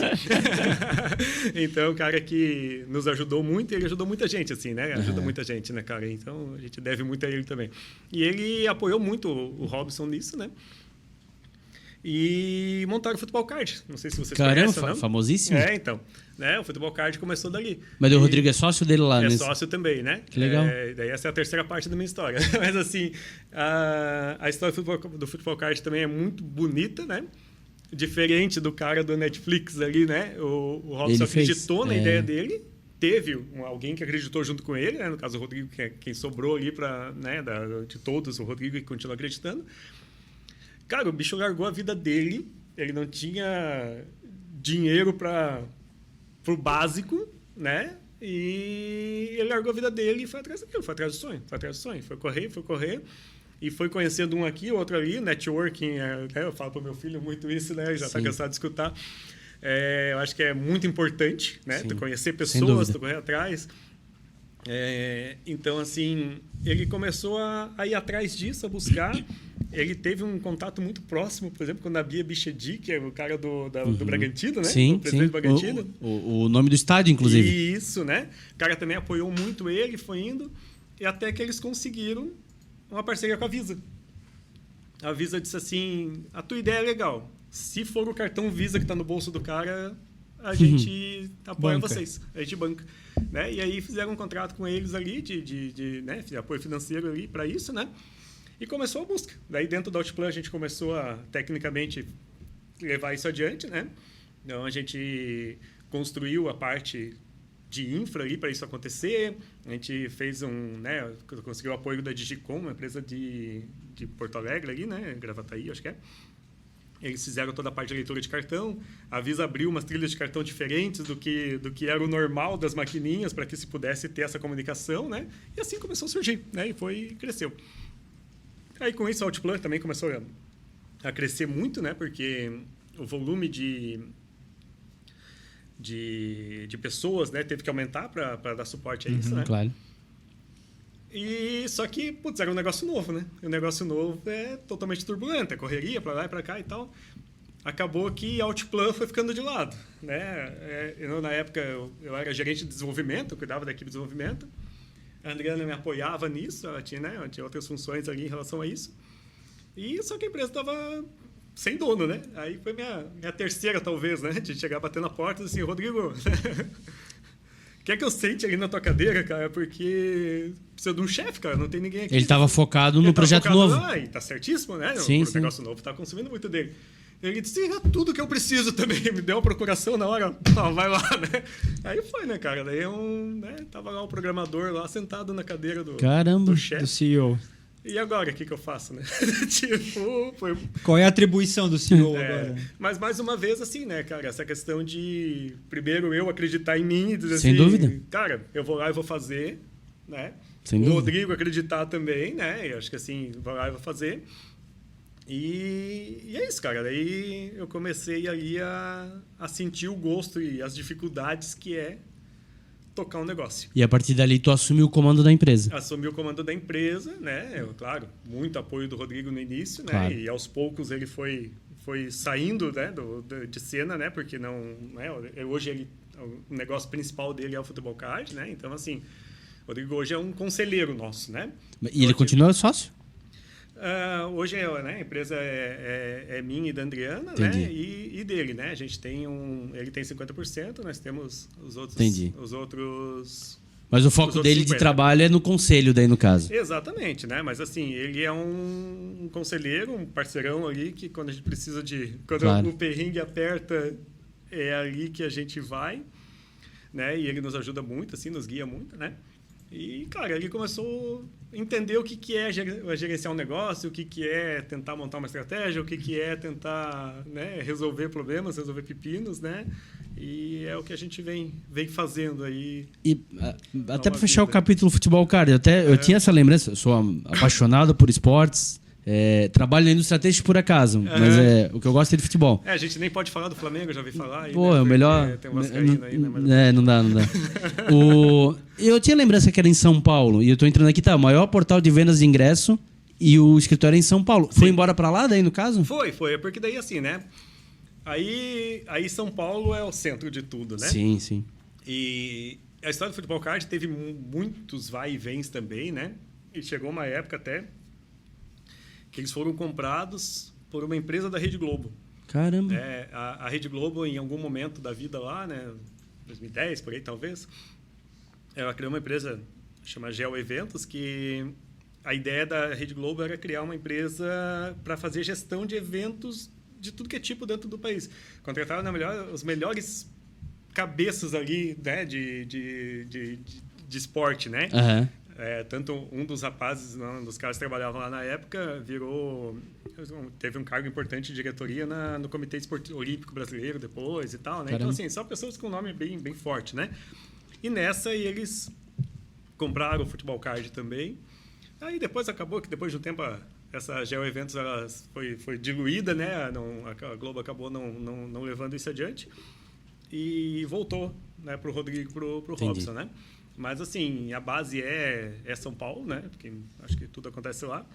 Então, é um cara que nos ajudou muito e ele ajudou muita gente, assim, né? Ajuda muita gente, né, cara? Então, a gente deve muito a ele também. E ele apoiou muito o Robson nisso, né? E montaram o Futebol Card. Não sei se vocês conhecem, não? Famosíssimo. Então. Né? O Futebol Card começou dali. Mas o Rodrigo é sócio dele lá, né? É sócio também, né? Que legal. Daí essa é a terceira parte da minha história. Mas, assim, a história do Futebol Card também é muito bonita, né? Diferente do cara do Netflix ali, né? O Robson acreditou na ideia dele. Teve alguém que acreditou junto com ele, né? No caso, o Rodrigo, que é quem sobrou ali para, né? De todos, o Rodrigo que continua acreditando. Cara, o bicho largou a vida dele, ele não tinha dinheiro para o básico, né? E ele largou a vida dele e foi atrás daquilo, foi atrás do sonho, foi correr, e foi conhecendo um aqui, outro ali, networking, né? Eu falo para o meu filho muito isso, né? Já está cansado de escutar. Eu acho que é muito importante, né? Tu conhecer pessoas, tu correr atrás. Então, assim, ele começou a ir atrás disso, a buscar. Ele teve um contato muito próximo, por exemplo, com a Bia Bichedi, que é o cara do Bragantino, né? Sim, o presidente do Bragantino. O nome do estádio, inclusive. Isso, né? O cara também apoiou muito ele, foi indo, e até que eles conseguiram uma parceria com a Visa. A Visa disse assim, a tua ideia é legal. Se for o cartão Visa que está no bolso do cara, a gente apoia vocês, a gente banca. Né? E aí fizeram um contrato com eles ali, né? Apoio financeiro ali para isso, né? E começou a busca. Daí, dentro da Outplan, a gente começou a, tecnicamente, levar isso adiante, né? Então, a gente construiu a parte de infra ali para isso acontecer. A gente fez né? Conseguiu o apoio da Digicom, uma empresa de Porto Alegre ali, né? Gravataí, acho que é. Eles fizeram toda a parte de leitura de cartão. A Visa abriu umas trilhas de cartão diferentes do que era o normal das maquininhas para que se pudesse ter essa comunicação, né? E assim começou a surgir, né? E cresceu. Aí, com isso, a Outplan também começou a crescer muito, né? Porque o volume de pessoas, né, teve que aumentar para dar suporte a isso, né? Claro. E só que, putz, era um negócio novo, né? O negócio novo é totalmente turbulento, é correria para lá e para cá e tal. Acabou que a Outplan foi ficando de lado, né? Na época, eu era gerente de desenvolvimento, eu cuidava da equipe de desenvolvimento. A Adriana me apoiava nisso, ela tinha outras funções ali em relação a isso. E só que a empresa estava sem dono, né? Aí foi minha terceira, talvez, né? De chegar batendo na porta e assim, Rodrigo, quer que eu sente ali na tua cadeira, cara? Porque precisa de um chefe, cara, não tem ninguém aqui. Ele estava focado no projeto novo. E tá certíssimo, né? Sim, o negócio novo tá consumindo muito dele. Ele disse, tudo que eu preciso também. Me deu uma procuração na hora. Vai lá, né? Aí foi, né, cara? Daí tava lá o programador lá sentado na cadeira do chefe. Do CEO. E agora, o que eu faço, né? Foi... Qual é a atribuição do CEO agora? Mas, mais uma vez, assim, né, cara? Essa questão de, primeiro, eu acreditar em mim e dizer Sem dúvida. Cara, eu vou lá e vou fazer, né? Sem o dúvida. Rodrigo acreditar também, né? Eu acho que, assim, vou lá e vou fazer. E é isso, cara. Daí eu comecei ali a sentir o gosto e as dificuldades que é tocar um negócio. E a partir dali tu assumiu o comando da empresa. Assumi o comando da empresa, né? Claro, muito apoio do Rodrigo no início, né? Claro. E aos poucos ele foi saindo, né, de cena, né? Porque não, né? Hoje o negócio principal dele é o Futebol Card, né? Então, assim, o Rodrigo hoje é um conselheiro nosso, né? E ele continua sócio? Hoje a empresa é minha e da Adriana, Entendi. né? E dele, né? A gente tem ele tem 50%, nós temos os outros. Entendi. Os outros. Mas o Os foco outros dele de 50. trabalho é no conselho daí, no caso. Exatamente, né? Mas assim, ele é um conselheiro, um parceirão ali que quando a gente precisa quando Claro. o perrengue aperta, é ali que a gente vai, né? E ele nos ajuda muito, assim, nos guia muito, né? E, cara, ele começou a entender o que é gerenciar um negócio, o que é tentar montar uma estratégia, o que é tentar, né, resolver problemas, resolver pepinos, né? E é o que a gente vem fazendo aí. E até para fechar o vida. capítulo futebol, cara, eu tinha essa lembrança, eu sou apaixonado por esportes, trabalho na indústria têxtil por acaso, mas o que eu gosto é de futebol. A gente nem pode falar do Flamengo, eu já ouvi falar. Aí, Pô, né, é o porque melhor. Tem um vascaíno aí, né? Mas... Não dá. Eu tinha lembrança que era em São Paulo, e eu tô entrando aqui, tá? O maior portal de vendas de ingresso e o escritório é em São Paulo. Foi embora pra lá daí, no caso? Foi, é porque daí assim, né? Aí São Paulo é o centro de tudo, né? Sim. E a história do Futebol Card teve muitos vai e vens também, né? E chegou uma época até que eles foram comprados por uma empresa da Rede Globo. Caramba. A Rede Globo, em algum momento da vida lá, né? 2010, por aí talvez, ela criou uma empresa chamada Geo Eventos, que a ideia da Rede Globo era criar uma empresa para fazer gestão de eventos de tudo que é tipo dentro do país. Contrataram os melhores cabeças ali, né, de esporte, né? Aham. Tanto um dos rapazes, um dos caras que trabalhavam lá na época, teve um cargo importante de diretoria no Comitê Olímpico Brasileiro depois e tal, né? Caramba. Então, assim, são pessoas com um nome bem, bem forte, né? E nessa eles compraram o Futebol Card também. Aí depois acabou que, depois de um tempo, essa Geo Eventos ela foi diluída, né? A Globo acabou não levando isso adiante. E voltou, né, para o Rodrigo, para o Robson, né? Mas, assim, a base é São Paulo, né? Porque acho que tudo acontece lá.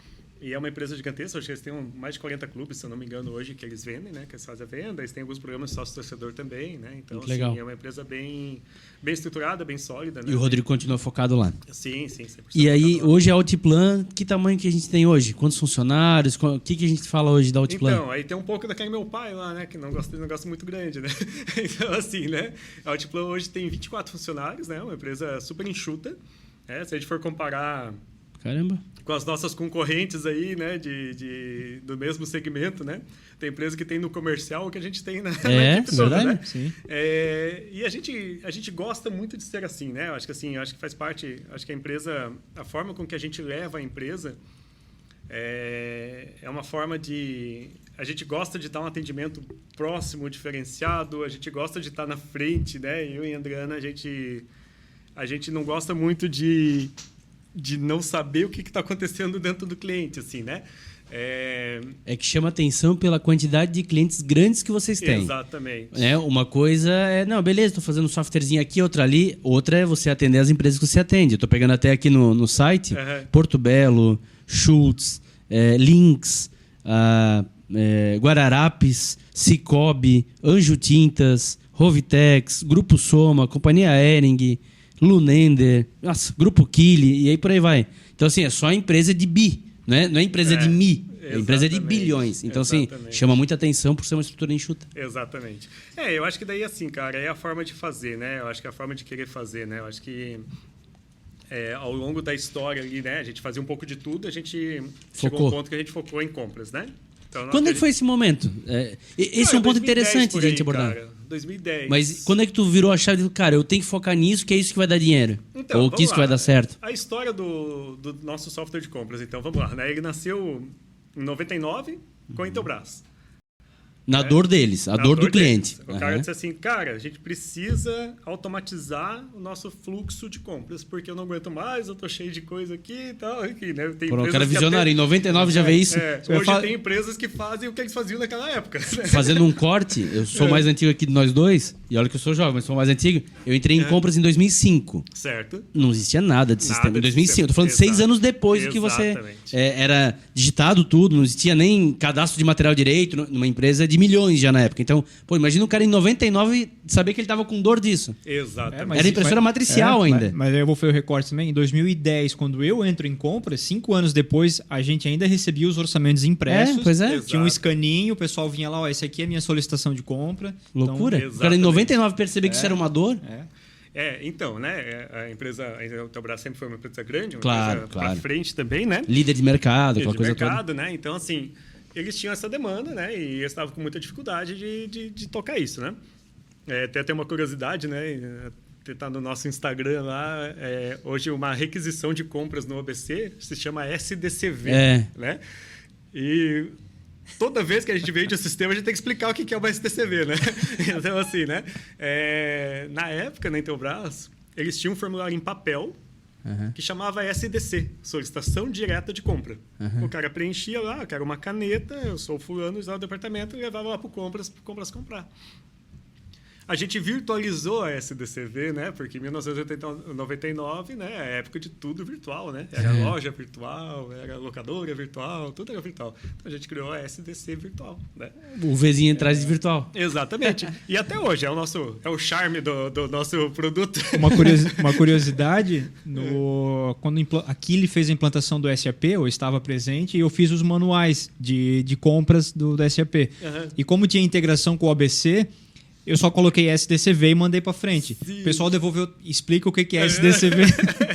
E é uma empresa gigantesca. Acho que eles têm mais de 40 clubes, se eu não me engano, hoje, que eles vendem, né? Que eles fazem a venda. Eles têm alguns programas de sócio-torcedor também, né? Então, Muito assim, legal. é uma empresa bem estruturada, bem sólida, né? E o Rodrigo continua focado lá. Sim, 100%. E aí, focado lá. hoje a Outplan, que tamanho que a gente tem hoje? Quantos funcionários? O que a gente fala hoje da Outplan? Então, aí tem um pouco daquele meu pai lá, né? Que não gosta de um negócio muito grande, né? Então, assim, né? A Outplan hoje tem 24 funcionários, né? Uma empresa super enxuta. Se a gente for comparar Caramba. com as nossas concorrentes aí, né? Do mesmo segmento, né? Tem empresa que tem no comercial o que a gente tem na equipe toda, verdade? né? Sim. E a gente gosta muito de ser assim, né? Eu acho que faz parte... Acho que a empresa... A forma com que a gente leva a empresa é uma forma de... A gente gosta de dar um atendimento próximo, diferenciado. A gente gosta de estar na frente, né? Eu e a Adriana, a gente não gosta muito de não saber o que está acontecendo dentro do cliente, assim, né? É que chama atenção pela quantidade de clientes grandes que vocês têm. Exatamente. Uma coisa não, beleza, estou fazendo um softwarezinho aqui, outra ali. Outra é você atender as empresas que você atende. Eu estou pegando até aqui no site, Porto Belo, Schultz, Lynx, Guararapes, Cicobi, Anjo Tintas, Rovitex, Grupo Soma, Companhia Hering, Lunender, Grupo Kili, e aí por aí vai. Então, assim, é só empresa de bi, né? Não é empresa de mi, é empresa de bilhões. Então, assim, chama muita atenção por ser uma estrutura enxuta. Exatamente. Eu acho que daí, assim, cara, é a forma de fazer, né? Eu acho que é a forma de querer fazer, né? Eu acho que ao longo da história ali, né? A gente fazia um pouco de tudo, a gente chegou a um ponto que a gente focou em compras, né? Então, quando é que foi esse momento? Esse é um ponto interessante de a gente abordar. Cara, 2010. Mas quando é que tu virou a chave do cara, eu tenho que focar nisso, que é isso que vai dar dinheiro? Então, ou que isso que vai dar certo? A história do nosso software de compras, então, vamos lá, né? Ele nasceu em 99 com a Intelbras. Na dor deles, a dor do cliente. O cara disse assim, cara, a gente precisa automatizar o nosso fluxo de compras, porque eu não aguento mais, eu tô cheio de coisa aqui e tal. Aqui, né? Tem o cara visionário, em 99 já vê isso. Hoje tem empresas que fazem o que eles faziam naquela época. Fazendo um corte, eu sou mais antigo aqui de nós dois, E olha que eu sou jovem, mas sou mais antigo. Eu entrei em compras em 2005. Certo. Não existia nada de sistema. Em 2005. Eu tô falando de 6 anos depois do que você era digitado tudo. Não existia nem cadastro de material direito numa empresa de milhões já na época. Então, pô, imagina o cara em 99 saber que ele tava com dor disso. Exatamente. Era impressora matricial ainda. Mas eu vou fazer o recorte também. Em 2010, quando eu entro em compras, 5 anos depois, a gente ainda recebia os orçamentos impressos. Pois é. Tinha um escaninho, o pessoal vinha lá, ó, esse aqui é a minha solicitação de compra. Loucura. Então, o cara em 99 perceber que isso era uma dor. Então, né? A empresa, a Intelbras sempre foi uma empresa grande, uma Claro, empresa pra frente também, né? Líder de mercado, aquela coisa toda. Né? Então, assim, eles tinham essa demanda, né? E eles estavam com muita dificuldade de tocar isso, né? Tem até uma curiosidade, né? Tá no nosso Instagram lá, hoje uma requisição de compras no OBC se chama SDCV, né? E toda vez que a gente vende o sistema, a gente tem que explicar o que é uma SDCV, né? Então, assim, né? Na época, na Intelbras, eles tinham um formulário em papel que chamava SDC, Solicitação Direta de Compra. O cara preenchia lá, quero uma caneta, eu sou o fulano, usava o departamento e levava lá para o Compras comprar. A gente virtualizou a SDCV, né? Porque em 1999, né? A época de tudo virtual, né? Era loja virtual, era locadora virtual, tudo era virtual. Então a gente criou a SDC virtual, né? O Vzinho atrás de virtual. Exatamente. E até hoje é o charme do nosso produto. Uma curiosidade, quando a Kili fez a implantação do SAP, eu estava presente e eu fiz os manuais de compras do SAP. E como tinha integração com o OBC, eu só coloquei SDCV e mandei para frente. Sim. O pessoal devolveu, explica o que é SDCV.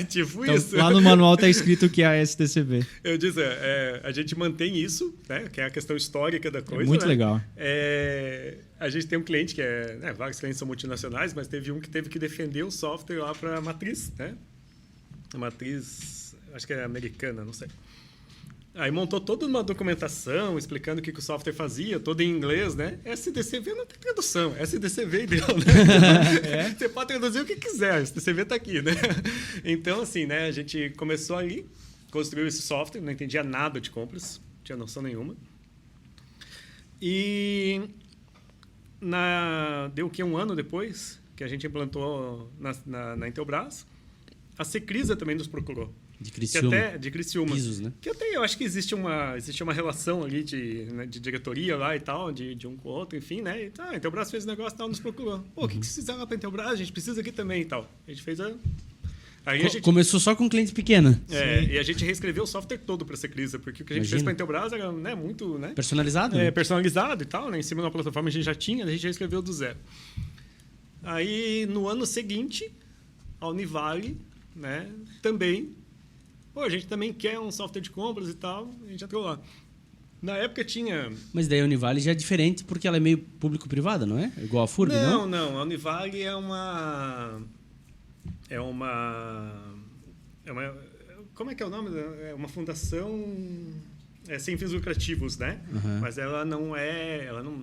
Tipo então, isso. Lá no manual está escrito o que é SDCV. Eu disse, a gente mantém isso, né, que é a questão histórica da coisa. Muito né? legal. A gente tem um cliente que vários clientes são multinacionais, mas teve um que teve que defender o software lá para a matriz, né? A matriz, acho que é americana, não sei. Aí montou toda uma documentação explicando o que o software fazia, todo em inglês, né? SDCV não tem tradução, SDCV e deu, né? Você pode traduzir o que quiser, SDCV está aqui, né? Então, assim, né? A gente começou ali, construiu esse software, não entendia nada de compras, não tinha noção nenhuma. E deu o quê? Um ano depois que a gente implantou na Intelbras, a Secrisa também nos procurou. De Criciúma. De Criciúma. Pisos, né? Que até eu acho que existe uma relação ali de diretoria lá e tal, de um com o outro, enfim, né? E a Intelbras fez o negócio e tal, nos procurou. Pô, o que vocês fizeram lá para a Intelbras? A gente precisa aqui também e tal. A gente fez Começou só com cliente pequeno. E a gente reescreveu o software todo para a Secrisa, porque o que a gente fez para a Intelbras era, né, muito... Né, personalizado? Né? Personalizado e tal, né? Em cima de uma plataforma a gente já tinha, a gente reescreveu do zero. Aí, no ano seguinte, a Univale, né, também... Pô, a gente também quer um software de compras e tal, a gente entrou lá. Na época tinha... Mas daí a Univale já é diferente porque ela é meio público-privada, não é? Igual a FURB, não? Não. A Univale é uma... Como é que é o nome? É uma fundação... sem fins lucrativos, né? Mas ela não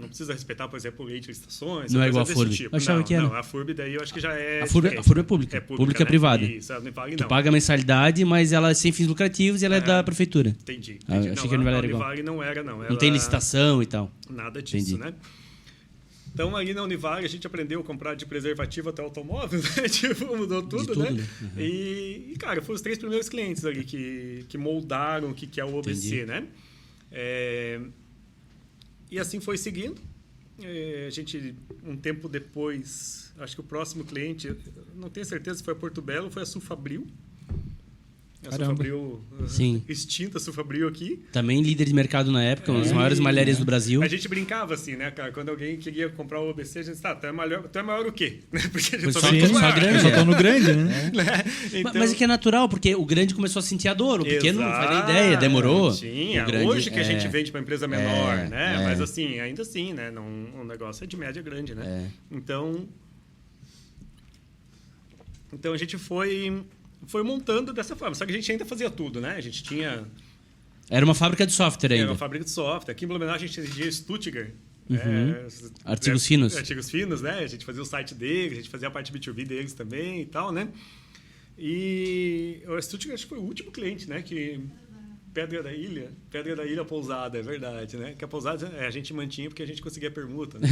precisa respeitar, por exemplo, lei de licitações. Não é igual a FURB. Tipo. Eu achava que era. Não, a FURB daí eu acho que já é... A FURB é pública. Pública é né? privada. Isso, a Univale tu não. paga mensalidade, mas ela é sem fins lucrativos e ela é da prefeitura. Entendi. Achei que a Univale era igual. A Univale não era, não. Não tem licitação e tal. Nada disso, né? Então, ali na Univale, a gente aprendeu a comprar de preservativo até automóvel, né? Tipo, mudou tudo, né? E, cara, foram os 3 primeiros clientes ali que moldaram o que é o OBC, né? E assim foi seguindo. A gente, um tempo depois, acho que o próximo cliente, não tenho certeza se foi a Porto Belo ou foi a Sulfabril. A Sulfabril, extinta Sulfabril aqui. Também líder de mercado na época, uma das maiores malharias do Brasil. A gente brincava assim, né, cara? Quando alguém queria comprar o OBC, a gente disse, tu é maior o quê? Porque a gente só grande. Só tô no grande, né? Então... Mas é que é natural, porque o grande começou a sentir a dor, o pequeno não fazia ideia, demorou. Sim, hoje que a gente vende para empresa menor, né? Mas assim, ainda assim, né? O negócio é de média grande, né? Então a gente foi montando dessa forma. Só que a gente ainda fazia tudo, né? A gente tinha... Era uma fábrica de software ainda. Era uma fábrica de software. Aqui em Blumenau a gente tinha Stuttgart. Artigos finos. Artigos finos, né? A gente fazia o site deles, a gente fazia a parte B2B deles também e tal, né? E o Stuttgart acho que foi o último cliente, né? Pedra da Ilha Pousada, é verdade, né? Que a pousada a gente mantinha porque a gente conseguia permuta. Né?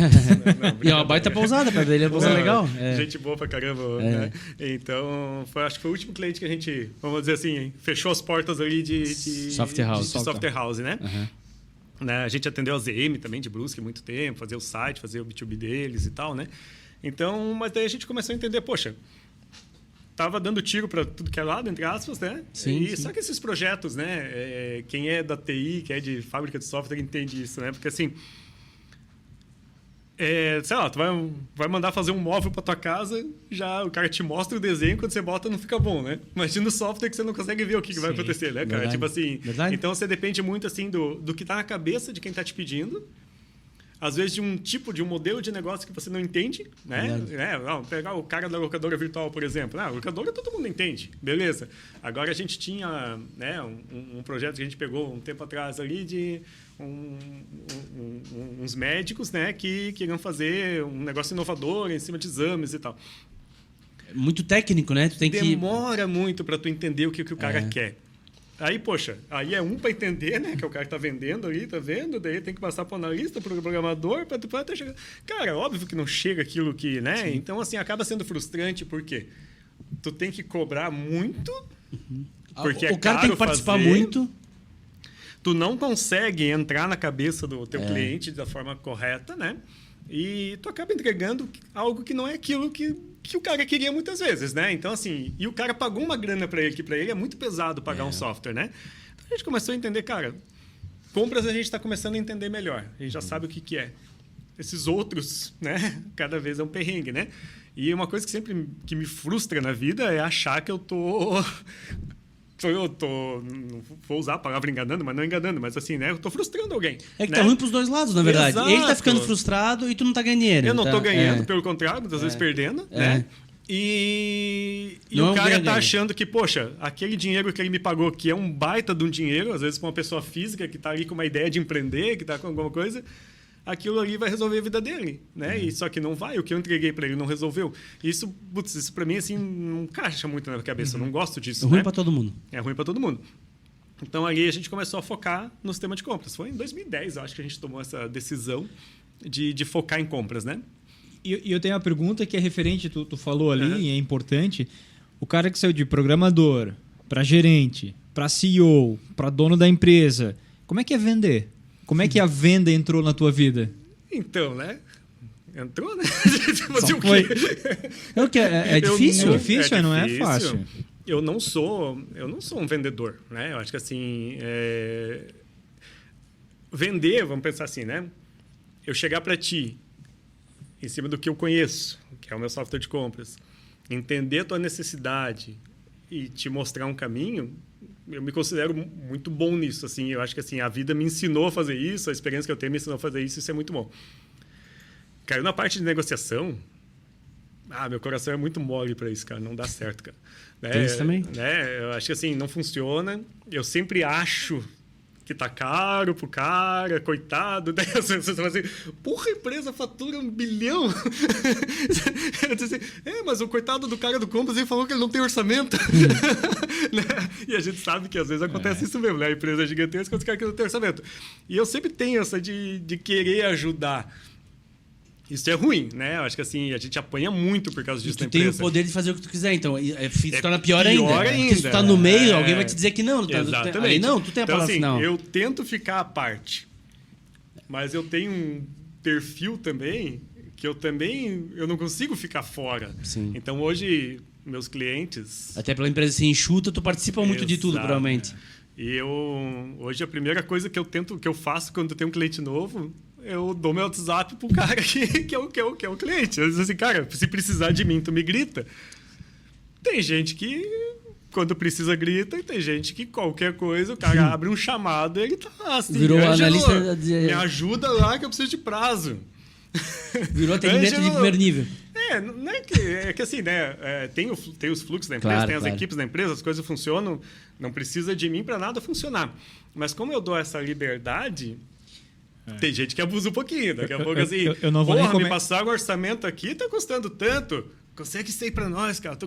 E é uma baita pousada, Pedra da Ilha Pousada legal. Gente boa pra caramba, né? Então, acho que foi o último cliente que a gente, vamos dizer assim, fechou as portas ali de software house. De software house, né? Né? A gente atendeu a ZM também de Brusque há muito tempo, fazer o site, fazer o B2B deles e tal, né? Então, mas daí a gente começou a entender, poxa, tava dando tiro para tudo que é lado, entre aspas, né? Sim. Só que esses projetos, né? Quem é da TI, quem é de fábrica de software, entende isso, né? Porque assim, sei lá, tu vai mandar fazer um móvel para tua casa, já o cara te mostra o desenho, quando você bota não fica bom, né? Imagina o software que você não consegue ver o que vai acontecer, né, cara? Verdade. Tipo assim, Verdade. então você depende muito assim do que tá na cabeça de quem tá te pedindo. Às vezes de um modelo de negócio que você não entende, né? Não, pegar o cara da locadora virtual, por exemplo. Locadora todo mundo entende, beleza. Agora a gente tinha, né, um projeto que a gente pegou um tempo atrás ali de uns médicos, né, que queriam fazer um negócio inovador em cima de exames e tal. Muito técnico, né? Tu tem Demora muito para tu entender o que o cara quer. Aí, poxa, aí é para entender, né? Que é o cara que tá vendendo ali, tá vendo? Daí tem que passar para o analista, para o programador, para até chegar. Cara, óbvio que não chega aquilo que, né? Sim. Então, assim, acaba sendo frustrante, porque tu tem que cobrar muito, porque o cara tem que participar muito. Tu não consegue entrar na cabeça do teu cliente da forma correta, né? E tu acaba entregando algo que não é aquilo que o cara queria muitas vezes, né? Então, assim, e o cara pagou uma grana para ele, que para ele é muito pesado pagar um software, né? Então, a gente começou a entender, cara, compras a gente está começando a entender melhor. A gente já sabe o que é. Esses outros, né? Cada vez é um perrengue, né? E uma coisa que sempre que me frustra na vida é achar que eu tô... não vou usar a palavra enganando, mas não enganando, mas assim, né? Eu tô frustrando alguém. É que né? tá ruim pros dois lados, na verdade. Exato. Ele tá ficando frustrado e tu não tá ganhando dinheiro. Eu não tá? tô ganhando, pelo contrário, muitas vezes perdendo, né? E o cara tá achando que, poxa, aquele dinheiro que ele me pagou, que é um baita de um dinheiro, às vezes para uma pessoa física que tá ali com uma ideia de empreender, que tá com alguma coisa, aquilo ali vai resolver a vida dele, né? E só que não vai, o que eu entreguei para ele não resolveu. Isso para mim, assim, não encaixa muito na cabeça, eu não gosto disso, É ruim né? para todo mundo. É ruim para todo mundo. Então, ali a gente começou a focar no sistema de compras. Foi em 2010, eu acho que a gente tomou essa decisão de focar em compras, né? E eu tenho uma pergunta que é referente, tu falou ali, e é importante. O cara que saiu de programador para gerente, para CEO, para dono da empresa, como é que é vender? Como é que a venda entrou na tua vida? Então, né? Entrou, né? Fazer o quê? É difícil? É difícil, não é fácil. Eu não sou um vendedor, né? Eu acho que assim, vender, vamos pensar assim, né? Eu chegar para ti em cima do que eu conheço, que é o meu software de compras, entender a tua necessidade e te mostrar um caminho, eu me considero muito bom nisso. Assim, eu acho que assim, a vida me ensinou a fazer isso, a experiência que eu tenho me ensinou a fazer isso, isso é muito bom. Caiu na parte de negociação, meu coração é muito mole para isso, cara, não dá certo, cara. Tem isso também? Né? Eu acho que assim, não funciona, eu sempre acho que tá caro pro cara, coitado. Daí as pessoas falam assim, porra, a empresa fatura 1 bilhão. Eu disse assim, mas o coitado do cara do compras, ele falou que ele não tem orçamento. Né? E a gente sabe que às vezes acontece isso mesmo, né? A empresa é gigantesca, os caras que não tem orçamento. E eu sempre tenho essa de querer ajudar. Isso é ruim, né? Eu acho que assim, a gente apanha muito por causa disso na empresa. Tu tem o poder de fazer o que tu quiser, então se torna pior ainda. ainda. Porque se tu tá no meio, alguém vai te dizer que não. Exatamente. Aí não, tu tem a palavra assim, final. Eu tento ficar à parte, mas eu tenho um perfil também que eu não consigo ficar fora. Sim. Então hoje, meus clientes... Até pela empresa ser enxuta, tu participa muito de tudo, provavelmente. E hoje a primeira coisa que eu faço quando tem um cliente novo, eu dou meu WhatsApp pro cara que é o cliente. Eu digo assim, cara, se precisar de mim, tu me grita. Tem gente que, quando precisa, grita, e tem gente que qualquer coisa, o cara abre um chamado e ele tá assim... Virou analista... Me ajuda lá que eu preciso de prazo. Virou atendimento de primeiro nível. Não é que assim, né? Tem os fluxos da empresa, tem as equipes da empresa, as coisas funcionam, não precisa de mim para nada funcionar. Mas como eu dou essa liberdade... Tem gente que abusa um pouquinho. Daqui a pouco assim, eu não vou me passaram o orçamento aqui, tá custando tanto. consegue isso aí pra nós, cara.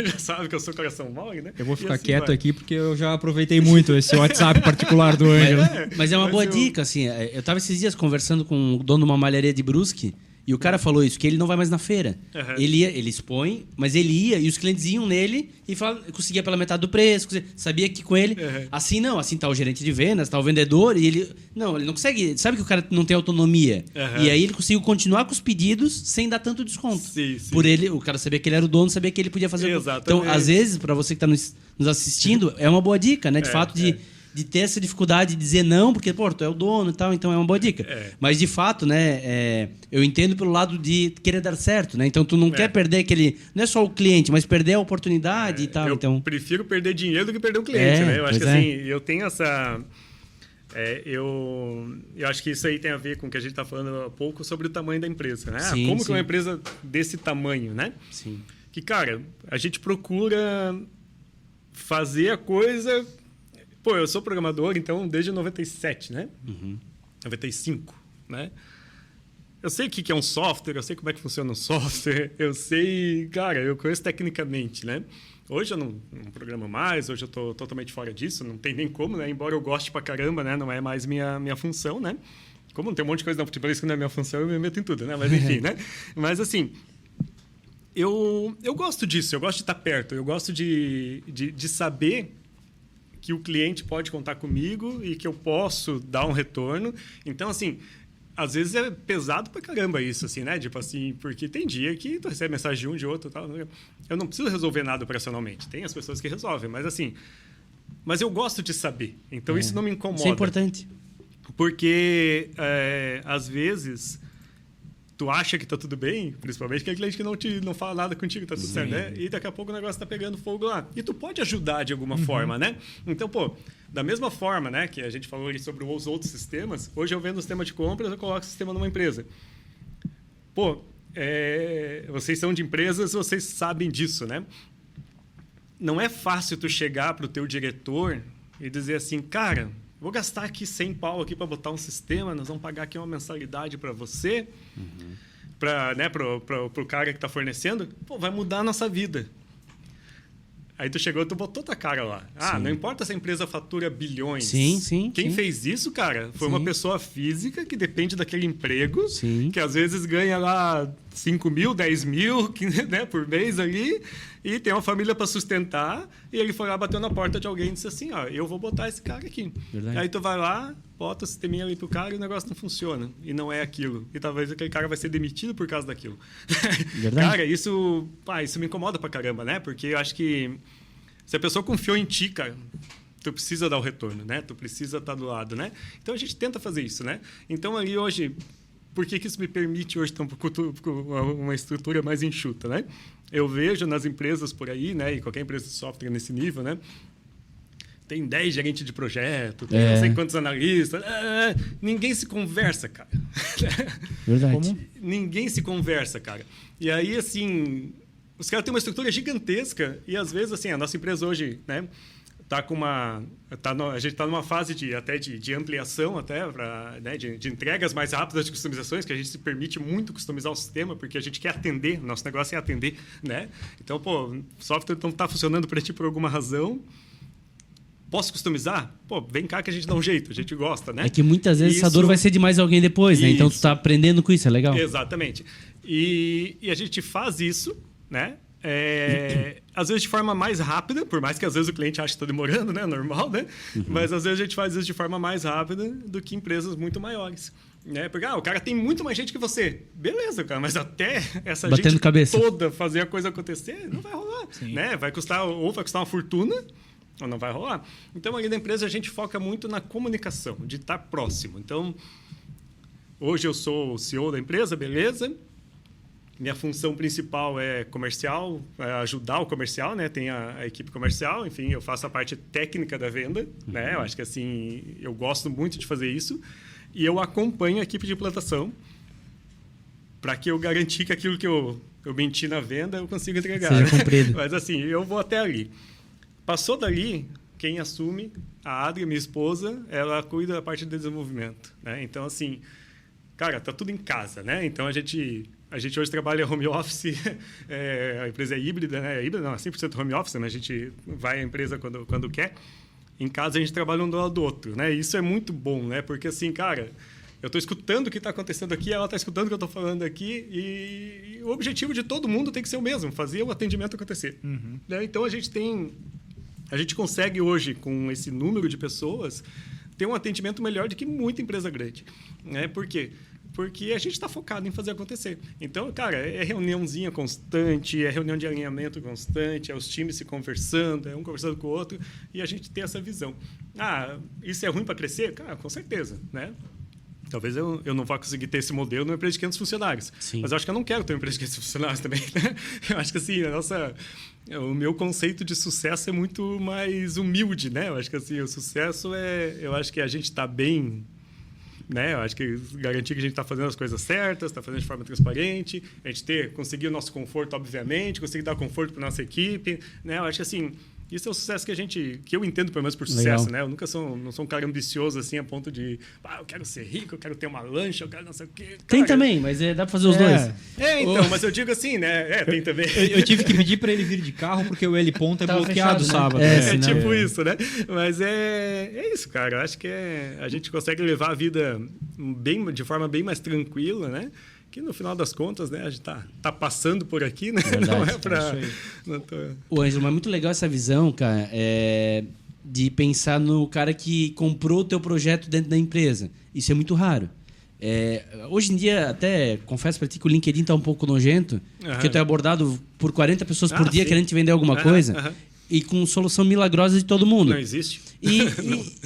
Já sabe que eu sou coração mole, né? Eu vou ficar assim quieto aqui porque eu já aproveitei muito esse WhatsApp particular do Ângelo. Mas é uma boa dica, assim. Eu tava esses dias conversando com o dono de uma malharia de Brusque e o cara falou isso, que ele não vai mais na feira. Uhum. Ele expõe, mas ele ia e os clientes iam nele e conseguia pela metade do preço, sabia que com ele... Assim não, assim tá o gerente de vendas, tá o vendedor e ele... Não, ele não consegue... Sabe que o cara não tem autonomia. E aí ele conseguiu continuar com os pedidos sem dar tanto desconto. Sim. Por ele, o cara sabia que ele era o dono, sabia que ele podia fazer... Exatamente. Então, às vezes, para você que tá nos assistindo, é uma boa dica, né? De fato, de ter essa dificuldade de dizer não, porque, pô, tu é o dono e tal, então é uma boa dica. Mas, de fato, né, eu entendo pelo lado de querer dar certo, né? Então, tu não quer perder aquele... Não é só o cliente, mas perder a oportunidade e tal. Eu prefiro perder dinheiro do que perder o cliente, né? Eu acho que, assim, eu tenho essa... eu acho que isso aí tem a ver com o que a gente está falando há pouco sobre o tamanho da empresa, né? Sim, como que uma empresa desse tamanho, né? Sim. Que, cara, a gente procura fazer a coisa... Pô, eu sou programador, então, desde 97, né? 95, né? Eu sei o que é um software, eu sei como é que funciona um software, eu sei... Cara, eu conheço tecnicamente, né? Hoje eu não programo mais, hoje eu estou totalmente fora disso, não tem nem como, né? Embora eu goste pra caramba, né? Não é mais minha função, né? Como não tem um monte de coisa não futebolista que não é minha função, eu me meto em tudo, né? Mas enfim, né? Mas assim... Eu gosto disso, eu gosto de estar perto, eu gosto de saber... que o cliente pode contar comigo e que eu posso dar um retorno. Então, assim, às vezes é pesado pra caramba isso, assim, né? Tipo assim, porque tem dia que tu recebe mensagem de um, de outro e tal. Eu não preciso resolver nada operacionalmente. Tem as pessoas que resolvem, mas assim... Mas eu gosto de saber. Então, isso não me incomoda. Isso é importante. Porque, às vezes... Tu acha que tá tudo bem, principalmente que é cliente que não fala nada contigo, tá tudo certo, né? E daqui a pouco o negócio tá pegando fogo lá. E tu pode ajudar de alguma forma, né? Então, pô, da mesma forma, né, que a gente falou ali sobre os outros sistemas, hoje eu vendo o sistema de compras, eu coloco o sistema numa empresa. Pô, vocês são de empresas, vocês sabem disso, né? Não é fácil tu chegar pro teu diretor e dizer assim, cara, vou gastar aqui 100 pau aqui para botar um sistema, nós vamos pagar aqui uma mensalidade para você, pro cara que está fornecendo, pô, vai mudar a nossa vida. Aí tu chegou, tu botou tua cara lá. Não importa se a empresa fatura bilhões. Sim. Quem fez isso, cara, foi uma pessoa física que depende daquele emprego, que às vezes ganha lá 5 mil, 10 mil, né, por mês ali, e tem uma família para sustentar, e ele foi lá, bateu na porta de alguém e disse assim, ó, eu vou botar esse cara aqui. Verdade. Aí tu vai lá, bota o sisteminha ali pro cara e o negócio não funciona. E não é aquilo. E talvez aquele cara vai ser demitido por causa daquilo. Verdade. Cara, isso me incomoda pra caramba, né? Porque eu acho que se a pessoa confiou em ti, cara, tu precisa dar o retorno, né? Tu precisa estar do lado, né? Então a gente tenta fazer isso, né? Então ali hoje, por que isso me permite hoje ter uma estrutura mais enxuta, né? Eu vejo nas empresas por aí, né? E qualquer empresa de software nesse nível, né? Tem 10 gerentes de projeto, tem não sei quantos analistas. Ninguém se conversa, cara. Verdade. Como? Ninguém se conversa, cara. E aí, assim, os caras têm uma estrutura gigantesca e, às vezes, assim, a nossa empresa hoje, né, a gente está numa fase de ampliação até, né, de entregas mais rápidas de customizações, que a gente se permite muito customizar o sistema, porque a gente quer atender, nosso negócio é atender, né? Então, pô, o software não está funcionando para ti por alguma razão. Posso customizar? Pô, vem cá que a gente dá um jeito, a gente gosta, né? É que muitas vezes essa dor vai ser de mais alguém depois, né? Então tu tá aprendendo com isso, é legal. Exatamente. E a gente faz isso, né? Às vezes de forma mais rápida, por mais que às vezes o cliente ache que está demorando, né? Normal, né? Mas às vezes a gente faz isso de forma mais rápida do que empresas muito maiores. Né? Porque o cara tem muito mais gente que você. Beleza, cara, mas até essa Batendo gente cabeça. toda fazer a coisa acontecer, não vai rolar. Né? Vai custar uma fortuna, ou não vai rolar. Então, ali na empresa, a gente foca muito na comunicação, de estar próximo. Então, hoje eu sou o CEO da empresa, beleza? Minha função principal é comercial, é ajudar o comercial, né? Tem a equipe comercial, enfim, eu faço a parte técnica da venda, né? Eu acho que, assim, eu gosto muito de fazer isso. E eu acompanho a equipe de implantação para que eu garantir que aquilo que eu menti na venda, eu consigo entregar. Seja cumprido. Mas, assim, eu vou até ali. Passou dali, quem assume, a Adri, minha esposa, ela cuida da parte de desenvolvimento, né? Então, assim, cara, tá tudo em casa, né? Então, a gente A gente hoje trabalha home office, a empresa é híbrida, né? É híbrida, não, é 100% home office, mas a gente vai à empresa quando quer. Em casa, a gente trabalha um do lado do outro, né? E isso é muito bom, né? Porque, assim, cara, eu estou escutando o que está acontecendo aqui, ela está escutando o que eu estou falando aqui, e o objetivo de todo mundo tem que ser o mesmo, fazer o atendimento acontecer. Né? Então, a gente consegue hoje, com esse número de pessoas, ter um atendimento melhor do que muita empresa grande. Né? Por quê? Porque a gente está focado em fazer acontecer. Então, cara, é reuniãozinha constante, é reunião de alinhamento constante, é os times se conversando, é um conversando com o outro, e a gente tem essa visão. Isso é ruim para crescer? Cara, com certeza, né? Talvez eu não vá conseguir ter esse modelo numa empresa de 500 funcionários. Sim. Mas eu acho que eu não quero ter uma empresa de 500 funcionários também. Né? Eu acho que assim, o meu conceito de sucesso é muito mais humilde. Né? Eu acho que assim, o sucesso eu acho que a gente está bem... Né? Eu acho que garantir que a gente está fazendo as coisas certas, está fazendo de forma transparente, a gente conseguir o nosso conforto, obviamente, conseguir dar conforto para a nossa equipe. Né? Eu acho que assim... Isso é o sucesso que eu entendo, pelo menos, por sucesso, né? Eu nunca não sou um cara ambicioso, assim, a ponto de... eu quero ser rico, eu quero ter uma lancha, eu quero não sei o quê. Cara, tem também, mas dá para fazer os dois. Então, mas eu digo assim, né? Tem também. Eu tive que pedir para ele vir de carro, porque o L ponta é bloqueado fechado, sábado. É tipo isso, né? Mas é isso, cara. Eu acho que a gente consegue levar a vida de forma bem mais tranquila, né? Que no final das contas, né, a gente tá passando por aqui, né? Verdade, não é para. Ô, Ângelo, mas é muito legal essa visão, cara, de pensar no cara que comprou o teu projeto dentro da empresa. Isso é muito raro. Hoje em dia, até confesso para ti que o LinkedIn tá um pouco nojento, porque tu é abordado por 40 pessoas por dia querendo te vender alguma coisa. E com solução milagrosa de todo mundo. Não existe.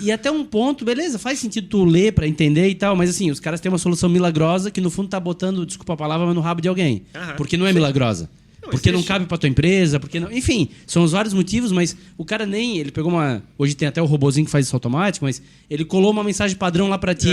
E até um ponto, beleza, faz sentido tu ler para entender e tal, mas assim, os caras têm uma solução milagrosa que no fundo tá botando, desculpa a palavra, mas no rabo de alguém. Porque não é milagrosa. Porque não cabe para tua empresa, porque não... Enfim, são os vários motivos, mas o cara ele pegou hoje tem até o robozinho que faz isso automático, mas ele colou uma mensagem padrão lá para ti.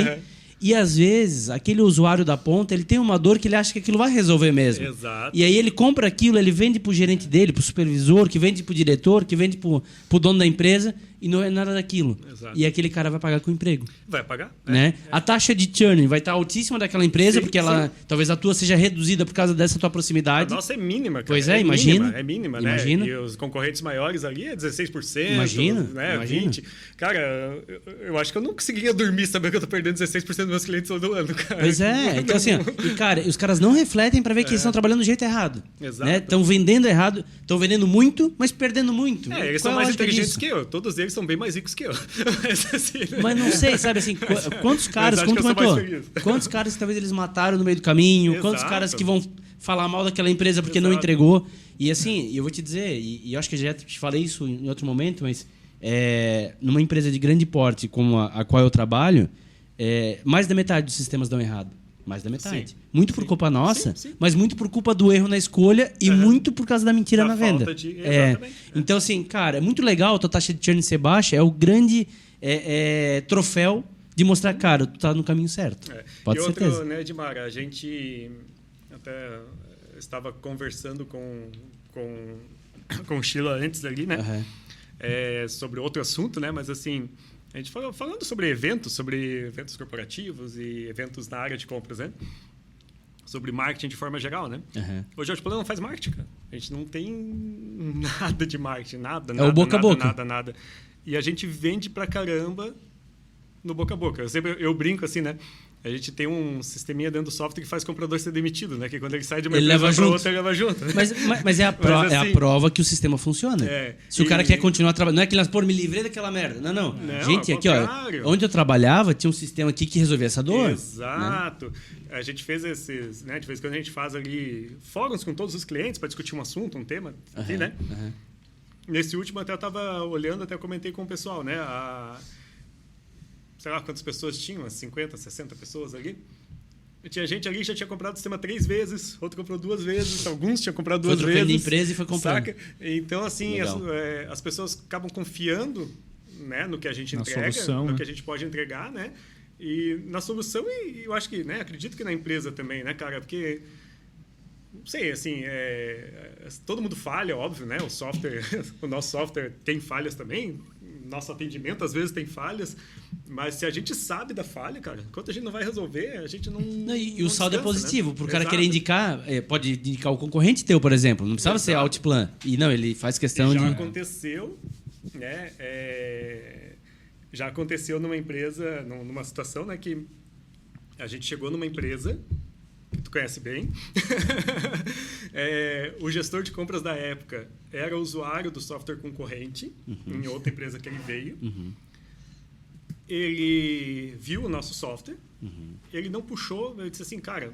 E às vezes, aquele usuário da ponta, ele tem uma dor que ele acha que aquilo vai resolver mesmo. Exato. E aí ele compra aquilo, ele vende pro gerente dele, pro supervisor, que vende pro diretor, que vende pro dono da empresa, e não é nada daquilo. Exato. E aquele cara vai pagar com o emprego. Vai pagar. Né? A taxa de churn vai estar altíssima daquela empresa, porque talvez a tua seja reduzida por causa dessa tua proximidade. A nossa é mínima, cara. Pois imagina. É mínima, né? Imagina. E os concorrentes maiores ali é 16%. Imagina. Né? Imagina. 20%. Cara, eu acho que eu não conseguiria dormir sabendo que eu tô perdendo 16% dos meus clientes todo ano, cara. Pois é. Então, assim, os caras não refletem para ver que eles estão trabalhando do jeito errado. Exato. Estão vendendo errado, estão vendendo muito, mas perdendo muito. Eles são mais inteligentes que eu. Todos eles são bem mais ricos que eu. Mas não sei, sabe assim, quantos caras, como tu comentou, quantos caras que talvez eles mataram no meio do caminho, Exato. Quantos caras que vão falar mal daquela empresa porque não entregou. E assim, eu vou te dizer, e eu acho que já te falei isso em outro momento, mas numa empresa de grande porte como a qual eu trabalho, mais da metade dos sistemas dão errado. Mais da metade. Sim. Muito por culpa nossa, sim. mas muito por culpa do erro na escolha e muito por causa da mentira na venda. Exatamente. Então, assim, cara, é muito legal a tua taxa de churn ser baixa, é o grande troféu de mostrar, cara, tu tá no caminho certo. Pode ter certeza. E outro, né, Edmar, a gente até estava conversando com o Sheila antes ali, né? Sobre outro assunto, né? Mas assim, a gente falando sobre eventos corporativos e eventos na área de compras, né? Sobre marketing de forma geral, né? Hoje a Outplano não faz marketing, cara. A gente não tem nada de marketing, nada. O boca a boca. Nada. E a gente vende pra caramba no boca a boca. Eu brinco assim, né? A gente tem um sisteminha dentro do software que faz o comprador ser demitido, né? Que quando ele sai de uma empresa para outra, ele leva junto. Né? Mas é a prova que o sistema funciona. Se o cara quer continuar trabalhando... Não é que nós me livrei daquela merda. Não. Gente, aqui, ó, onde eu trabalhava, tinha um sistema aqui que resolvia essa dor. Exato. Né? A gente fez esses... Né? De vez em quando a gente faz ali fóruns com todos os clientes para discutir um assunto, um tema. Assim, né? Nesse último, até eu estava olhando, até eu comentei com o pessoal, né? Sei lá quantas pessoas tinham, 50, 60 pessoas ali. E tinha gente ali que já tinha comprado o sistema 3 vezes, outro comprou 2 vezes, alguns tinham comprado 2 vezes. Foi de empresa e foi comprando. Saca? Então, assim, as pessoas acabam confiando, né, no que a gente entrega, no que a gente pode entregar, né? E na solução, e eu acho que, né, acredito que na empresa também, né, cara? Porque, não sei, assim, todo mundo falha, óbvio, né? O nosso software tem falhas também. nosso atendimento às vezes tem falhas, mas se a gente sabe da falha, cara, enquanto a gente não vai resolver, a gente não. E o saldo é positivo, né? Pro cara querer indicar, pode indicar o concorrente teu, por exemplo. Não precisava ser Altplan. E não, ele faz questão já de. Aconteceu, né? Já aconteceu numa empresa, numa situação, né, que a gente chegou numa empresa que tu conhece bem. O gestor de compras da época era usuário do software concorrente, em outra empresa que ele veio. Ele viu o nosso software, ele não puxou, ele disse assim, cara,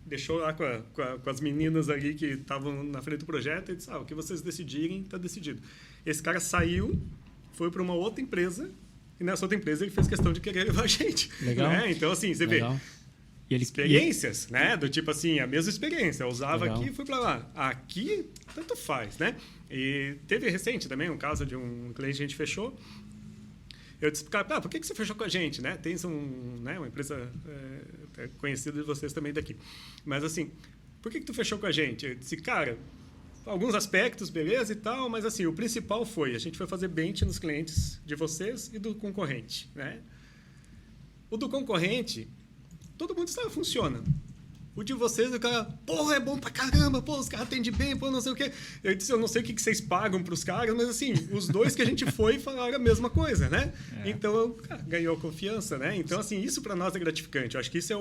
deixou lá com as meninas ali que estavam na frente do projeto e disse, o que vocês decidirem, está decidido. Esse cara saiu, foi para uma outra empresa, e nessa outra empresa ele fez questão de querer levar a gente. Legal. Né? Então, assim, você vê... E ele... Experiências, né? Do tipo assim, a mesma experiência. Eu usava Legal. aqui e fui para lá. Aqui, tanto faz, né? E teve recente também um caso de um cliente que a gente fechou. Eu disse, cara, por que você fechou com a gente, né? Tem uma empresa conhecida de vocês também daqui. Mas assim, por que tu fechou com a gente? Eu disse, cara, alguns aspectos, beleza e tal, mas assim, o principal foi, a gente foi fazer bench nos clientes de vocês e do concorrente, né? O do concorrente... todo mundo sabe, funciona. O de vocês, o cara, porra, é bom pra caramba, pô, os caras atendem bem, pô, não sei o quê. Eu disse, eu não sei o que vocês pagam pros caras, mas assim, os dois que a gente foi falaram a mesma coisa, né? Então, cara, ganhou confiança, né? Então, assim, isso pra nós é gratificante. Eu acho que isso é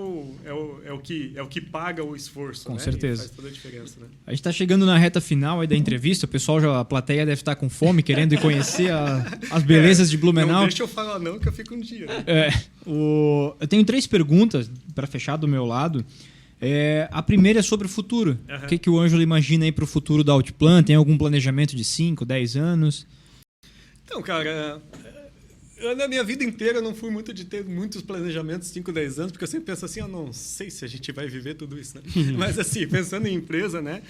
o que paga o esforço, Com né? certeza. E faz toda a diferença, né? A gente tá chegando na reta final aí da entrevista, o pessoal, a plateia deve estar com fome, querendo ir conhecer as belezas de Blumenau. Não deixa eu falar não, que eu fico um dia. Né? Eu tenho 3 perguntas para fechar do meu lado. A primeira é sobre o futuro. O que o Ângelo imagina aí para o futuro da Altplan? Tem algum planejamento de 5, 10 anos? Então, cara, na minha vida inteira eu não fui muito de ter muitos planejamentos 5, 10 anos, porque eu sempre penso assim, eu não sei se a gente vai viver tudo isso, né? Mas assim, pensando em empresa, né?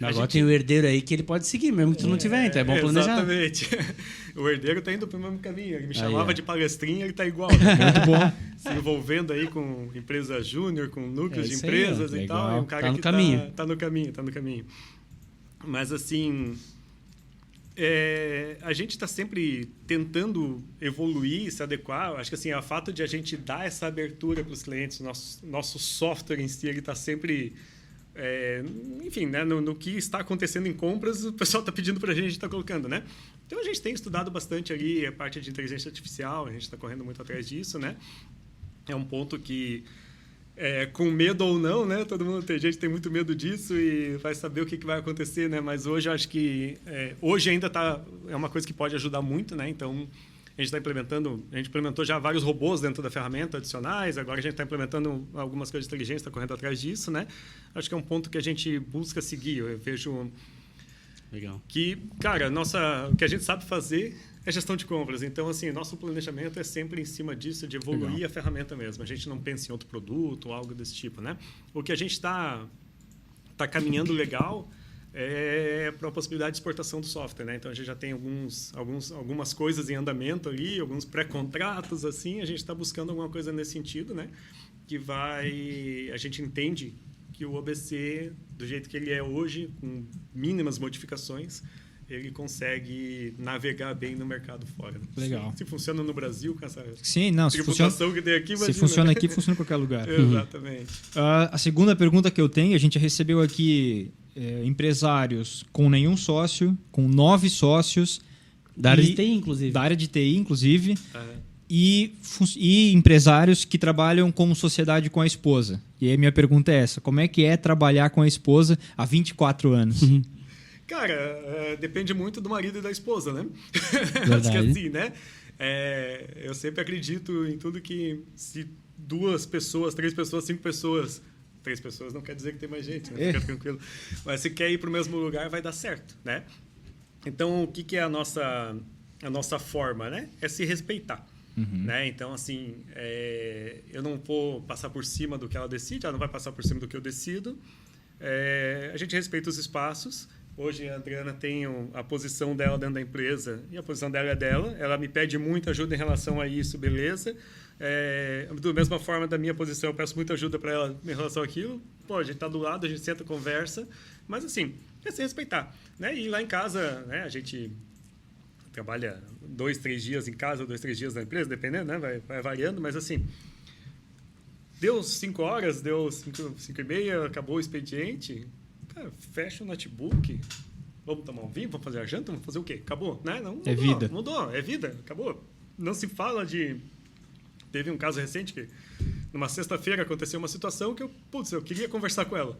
Agora tem o herdeiro aí que ele pode seguir, mesmo que tu não tiver, então é bom planejar. Exatamente. O herdeiro está indo para o mesmo caminho. Ele me chamava de palestrinha, ele está igual. Né? Muito bom. Se envolvendo aí com empresa júnior, com núcleos de empresas aí, e tal. É um cara tá no que caminho. Está no caminho. Mas assim, a gente está sempre tentando evoluir, se adequar. Acho que assim, o fato de a gente dar essa abertura para os clientes, nosso software em si, ele está sempre... enfim, né, no que está acontecendo em compras, o pessoal está pedindo para a gente estar colocando, né? Então, a gente tem estudado bastante ali a parte de inteligência artificial, a gente está correndo muito atrás disso, né? É um ponto que, com medo ou não, né? Todo mundo tem gente que tem muito medo disso e vai saber o que vai acontecer, né? Mas hoje, eu acho que... hoje ainda é uma coisa que pode ajudar muito, né? Então... a gente implementou já vários robôs dentro da ferramenta adicionais, agora a gente está implementando algumas coisas de inteligência, está correndo atrás disso, né? Acho que é um ponto que a gente busca seguir. Eu vejo que, cara, o que a gente sabe fazer é gestão de compras. Então, assim, nosso planejamento é sempre em cima disso, de evoluir a ferramenta mesmo. A gente não pensa em outro produto ou algo desse tipo, né? O que a gente está caminhando legal... para a possibilidade de exportação do software, né? Então a gente já tem algumas coisas em andamento ali, alguns pré-contratos assim. A gente está buscando alguma coisa nesse sentido, né? A gente entende que o OBC, do jeito que ele é hoje, com mínimas modificações, ele consegue navegar bem no mercado fora. Né? Legal. Se funciona no Brasil com essa tributação que tem aqui, imagina, se funciona aqui, funciona em qualquer lugar. Exatamente. A segunda pergunta que eu tenho, a gente recebeu aqui empresários com nenhum sócio, com 9 sócios. Da área de TI, inclusive. Da área de TI, inclusive. E empresários que trabalham como sociedade com a esposa. E aí minha pergunta é essa, como é que é trabalhar com a esposa há 24 anos? Cara, depende muito do marido e da esposa, né? Verdade. Acho que assim, né? Eu sempre acredito em tudo que se 2 pessoas, 3 pessoas, 5 pessoas... 3 pessoas não quer dizer que tem mais gente, né? Fica tranquilo. Mas se quer ir para o mesmo lugar, vai dar certo, né? Então, o que é a nossa forma, né? É se respeitar. Né? Então, assim, eu não vou passar por cima do que ela decide, ela não vai passar por cima do que eu decido. A gente respeita os espaços. Hoje a Adriana tem a posição dela dentro da empresa e a posição dela é dela. Ela me pede muita ajuda em relação a isso, beleza. Da mesma forma, da minha posição, eu peço muita ajuda para ela em relação àquilo. Pô, a gente está do lado, a gente senta, conversa. Mas, assim, é se respeitar. Né? E lá em casa, né, a gente trabalha 2, 3 dias em casa, 2, 3 dias na empresa, dependendo, né? Vai variando, mas assim, deu 5 horas, deu 5 e meia, acabou o expediente, cara, fecha o notebook, vamos tomar um vinho, vamos fazer a janta, vamos fazer o quê? Acabou, né? Não, mudou, vida. Mudou, é vida, acabou. Não se fala de... Teve um caso recente que, numa sexta-feira, aconteceu uma situação que eu queria conversar com ela.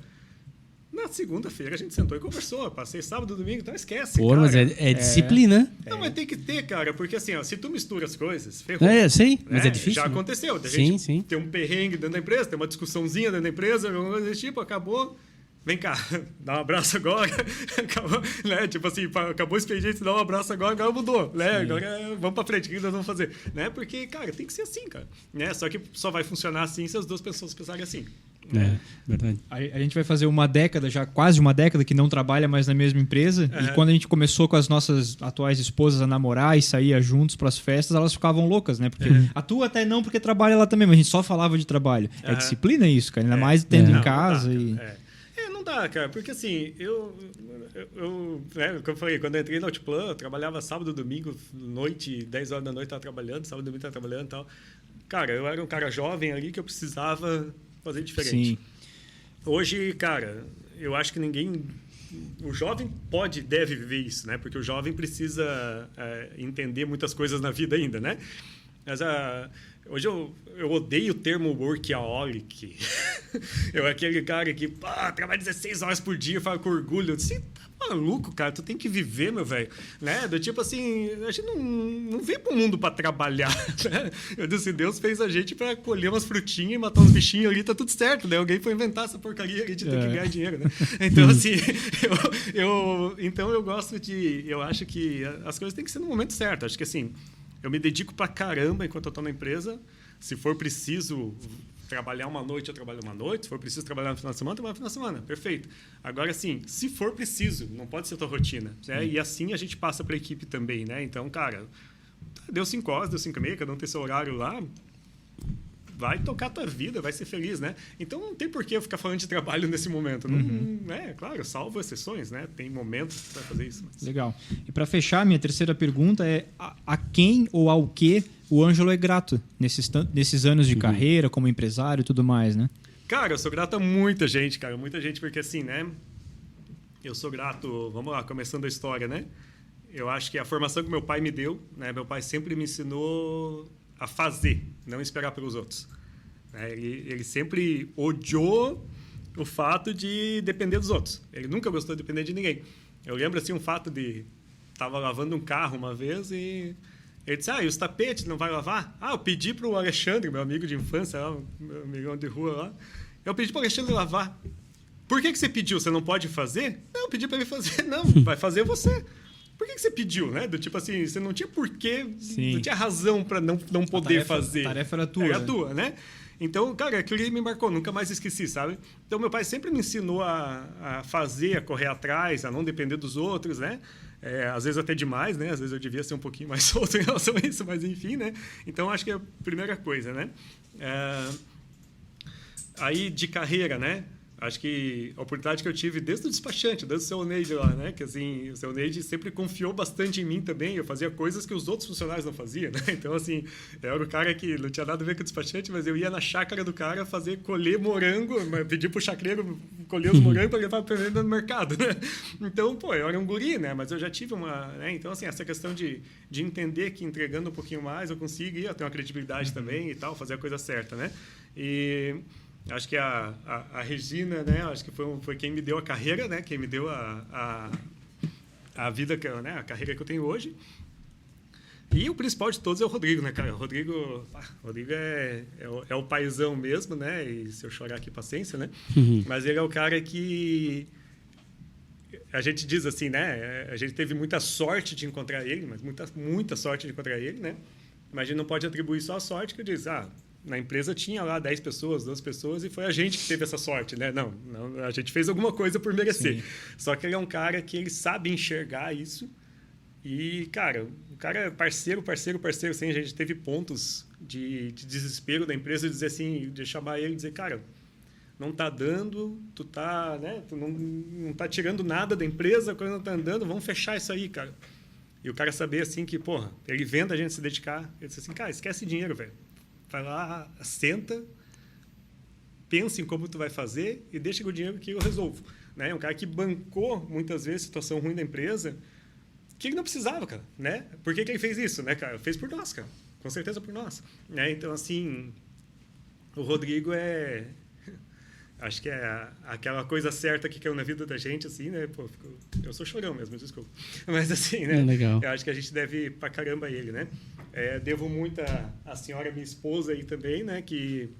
Na segunda-feira a gente sentou e conversou. Passei sábado, domingo, então esquece. Pô, cara. mas é disciplina. Não, mas tem que ter, cara, porque assim, ó, se tu mistura as coisas, ferrou. Sei, mas né? é difícil. Já né? aconteceu. Da Sim, gente sim. ter um perrengue dentro da empresa, ter uma discussãozinha dentro da empresa, alguma coisa desse tipo, acabou. Vem cá, dá um abraço agora. Acabou, né? Tipo assim, acabou o expediente, dá um abraço agora mudou. Né? Agora vamos pra frente, o que nós vamos fazer? Né? Porque, cara, tem que ser assim, cara. Né? Só que só vai funcionar assim se as duas pessoas pensarem assim. Verdade. A gente vai fazer uma década, já quase uma década, que não trabalha mais na mesma empresa. E quando a gente começou com as nossas atuais esposas a namorar e saía juntos para as festas, elas ficavam loucas, né? Porque a tua até não, porque trabalha lá também, mas a gente só falava de trabalho. É disciplina isso, cara. Ainda mais tendo em casa. Não dá, cara, porque assim, né, como eu falei, quando eu entrei no Outplan, eu trabalhava sábado, domingo, noite, 10 horas da noite estava trabalhando, sábado, domingo estava trabalhando e tal. Cara, eu era um cara jovem ali que eu precisava fazer diferente. Sim. Hoje, cara, eu acho que ninguém... O jovem deve viver isso, né? Porque o jovem precisa entender muitas coisas na vida ainda, né? Mas hoje eu odeio o termo workaholic. Eu aquele cara que trabalha 16 horas por dia, fala com orgulho. Você tá maluco, cara? Tu tem que viver, meu velho. Né? Do tipo assim, a gente não veio pro mundo para trabalhar. Né? Eu disse, Deus fez a gente para colher umas frutinhas e matar uns bichinhos ali, tá tudo certo. Né? Alguém foi inventar essa porcaria ali de ter que ganhar dinheiro. Né? Então, assim, então eu gosto de... Eu acho que as coisas têm que ser no momento certo. Acho que assim... Eu me dedico pra caramba enquanto eu tô na empresa. Se for preciso trabalhar uma noite, eu trabalho uma noite. Se for preciso trabalhar no final de semana, eu trabalho no final de semana. Perfeito. Agora, assim, se for preciso, não pode ser a tua rotina. Né? E assim a gente passa pra equipe também, né? Então, cara, deu 5 horas, deu 5 e meia, cada um tem seu horário lá. Vai tocar a tua vida, vai ser feliz, né? Então, não tem por que eu ficar falando de trabalho nesse momento. Não, claro, salvo exceções, né? Tem momentos para fazer isso. Mas... Legal. E para fechar, minha terceira pergunta é a quem ou ao que o Ângelo é grato nesses anos de carreira, como empresário e tudo mais, né? Cara, eu sou grato a muita gente, cara. Muita gente, porque assim, né? Eu sou grato... Vamos lá, começando a história, né? Eu acho que a formação que meu pai me deu, né? Meu pai sempre me ensinou... a fazer, não esperar pelos outros. Ele sempre odiou o fato de depender dos outros. Ele nunca gostou de depender de ninguém. Eu lembro assim um fato de... Estava lavando um carro uma vez e ele disse, e os tapetes não vai lavar? Eu pedi para o Alexandre, meu amigo de infância, lá, meu amigão de rua lá, eu pedi para o Alexandre lavar. Por que você pediu? Você não pode fazer? Não, eu pedi para ele fazer. Não, vai fazer você. Por que você pediu, né? Do tipo assim, você não tinha porquê, não tinha razão para não poder fazer. A tarefa era tua. Era tua, né? Então, cara, aquilo ali me marcou, nunca mais esqueci, sabe? Então, meu pai sempre me ensinou a fazer, a correr atrás, a não depender dos outros, né? Às vezes até demais, né? Às vezes eu devia ser um pouquinho mais solto em relação a isso, mas enfim, né? Então, acho que é a primeira coisa, né? Aí, de carreira, né? Acho que a oportunidade que eu tive desde o despachante, desde o seu Neide lá, né? Que assim, o seu Neide sempre confiou bastante em mim também. Eu fazia coisas que os outros funcionários não faziam, né? Então, assim, eu era o cara que não tinha nada a ver com o despachante, mas eu ia na chácara do cara colher morango, pedir pro chacreiro colher os morangos para levar para venda no mercado, né? Então, eu era um guri, né? Mas eu já tive uma... Né? Então, assim, essa questão de entender que entregando um pouquinho mais eu consigo ter uma credibilidade também e tal, fazer a coisa certa, né? E... Acho que a Regina, né? Acho que foi quem me deu a carreira, né? Quem me deu a vida, né? A carreira que eu tenho hoje. E o principal de todos é o Rodrigo, né, cara? O Rodrigo é o paizão mesmo, né? E se eu chorar aqui, paciência, né? Mas ele é o cara que... A gente diz assim, né? A gente teve muita sorte de encontrar ele, mas muita sorte de encontrar ele, né? Mas a gente não pode atribuir só a sorte, que eu diz, na empresa tinha lá 10 pessoas, 12 pessoas, e foi a gente que teve essa sorte, né? Não, a gente fez alguma coisa por merecer. Sim. Só que ele é um cara que ele sabe enxergar isso. E, cara, o cara é parceiro, assim, a gente teve pontos de desespero da empresa, de dizer assim, de chamar ele e dizer, cara, não tá dando, tu tá, né? Tu não tá tirando nada da empresa, a coisa não tá andando, vamos fechar isso aí, cara. E o cara saber, assim, que, porra, ele vendo a gente se dedicar, ele disse assim, cara, esquece dinheiro, velho. Vai lá, senta, pensa em como tu vai fazer e deixa o dinheiro que eu resolvo. Né? Um cara que bancou, muitas vezes, situação ruim da empresa, que ele não precisava, cara, né? Por que ele fez isso, né, cara? Fez por nós, cara. Com certeza por nós. Né? Então, assim, o Rodrigo acho que é aquela coisa certa que caiu na vida da gente, assim, né? Pô, eu sou chorão mesmo, desculpa. Mas, assim, né? Legal. Eu acho que a gente deve pra caramba a ele, né? Devo muito à senhora, minha esposa aí também, né? Que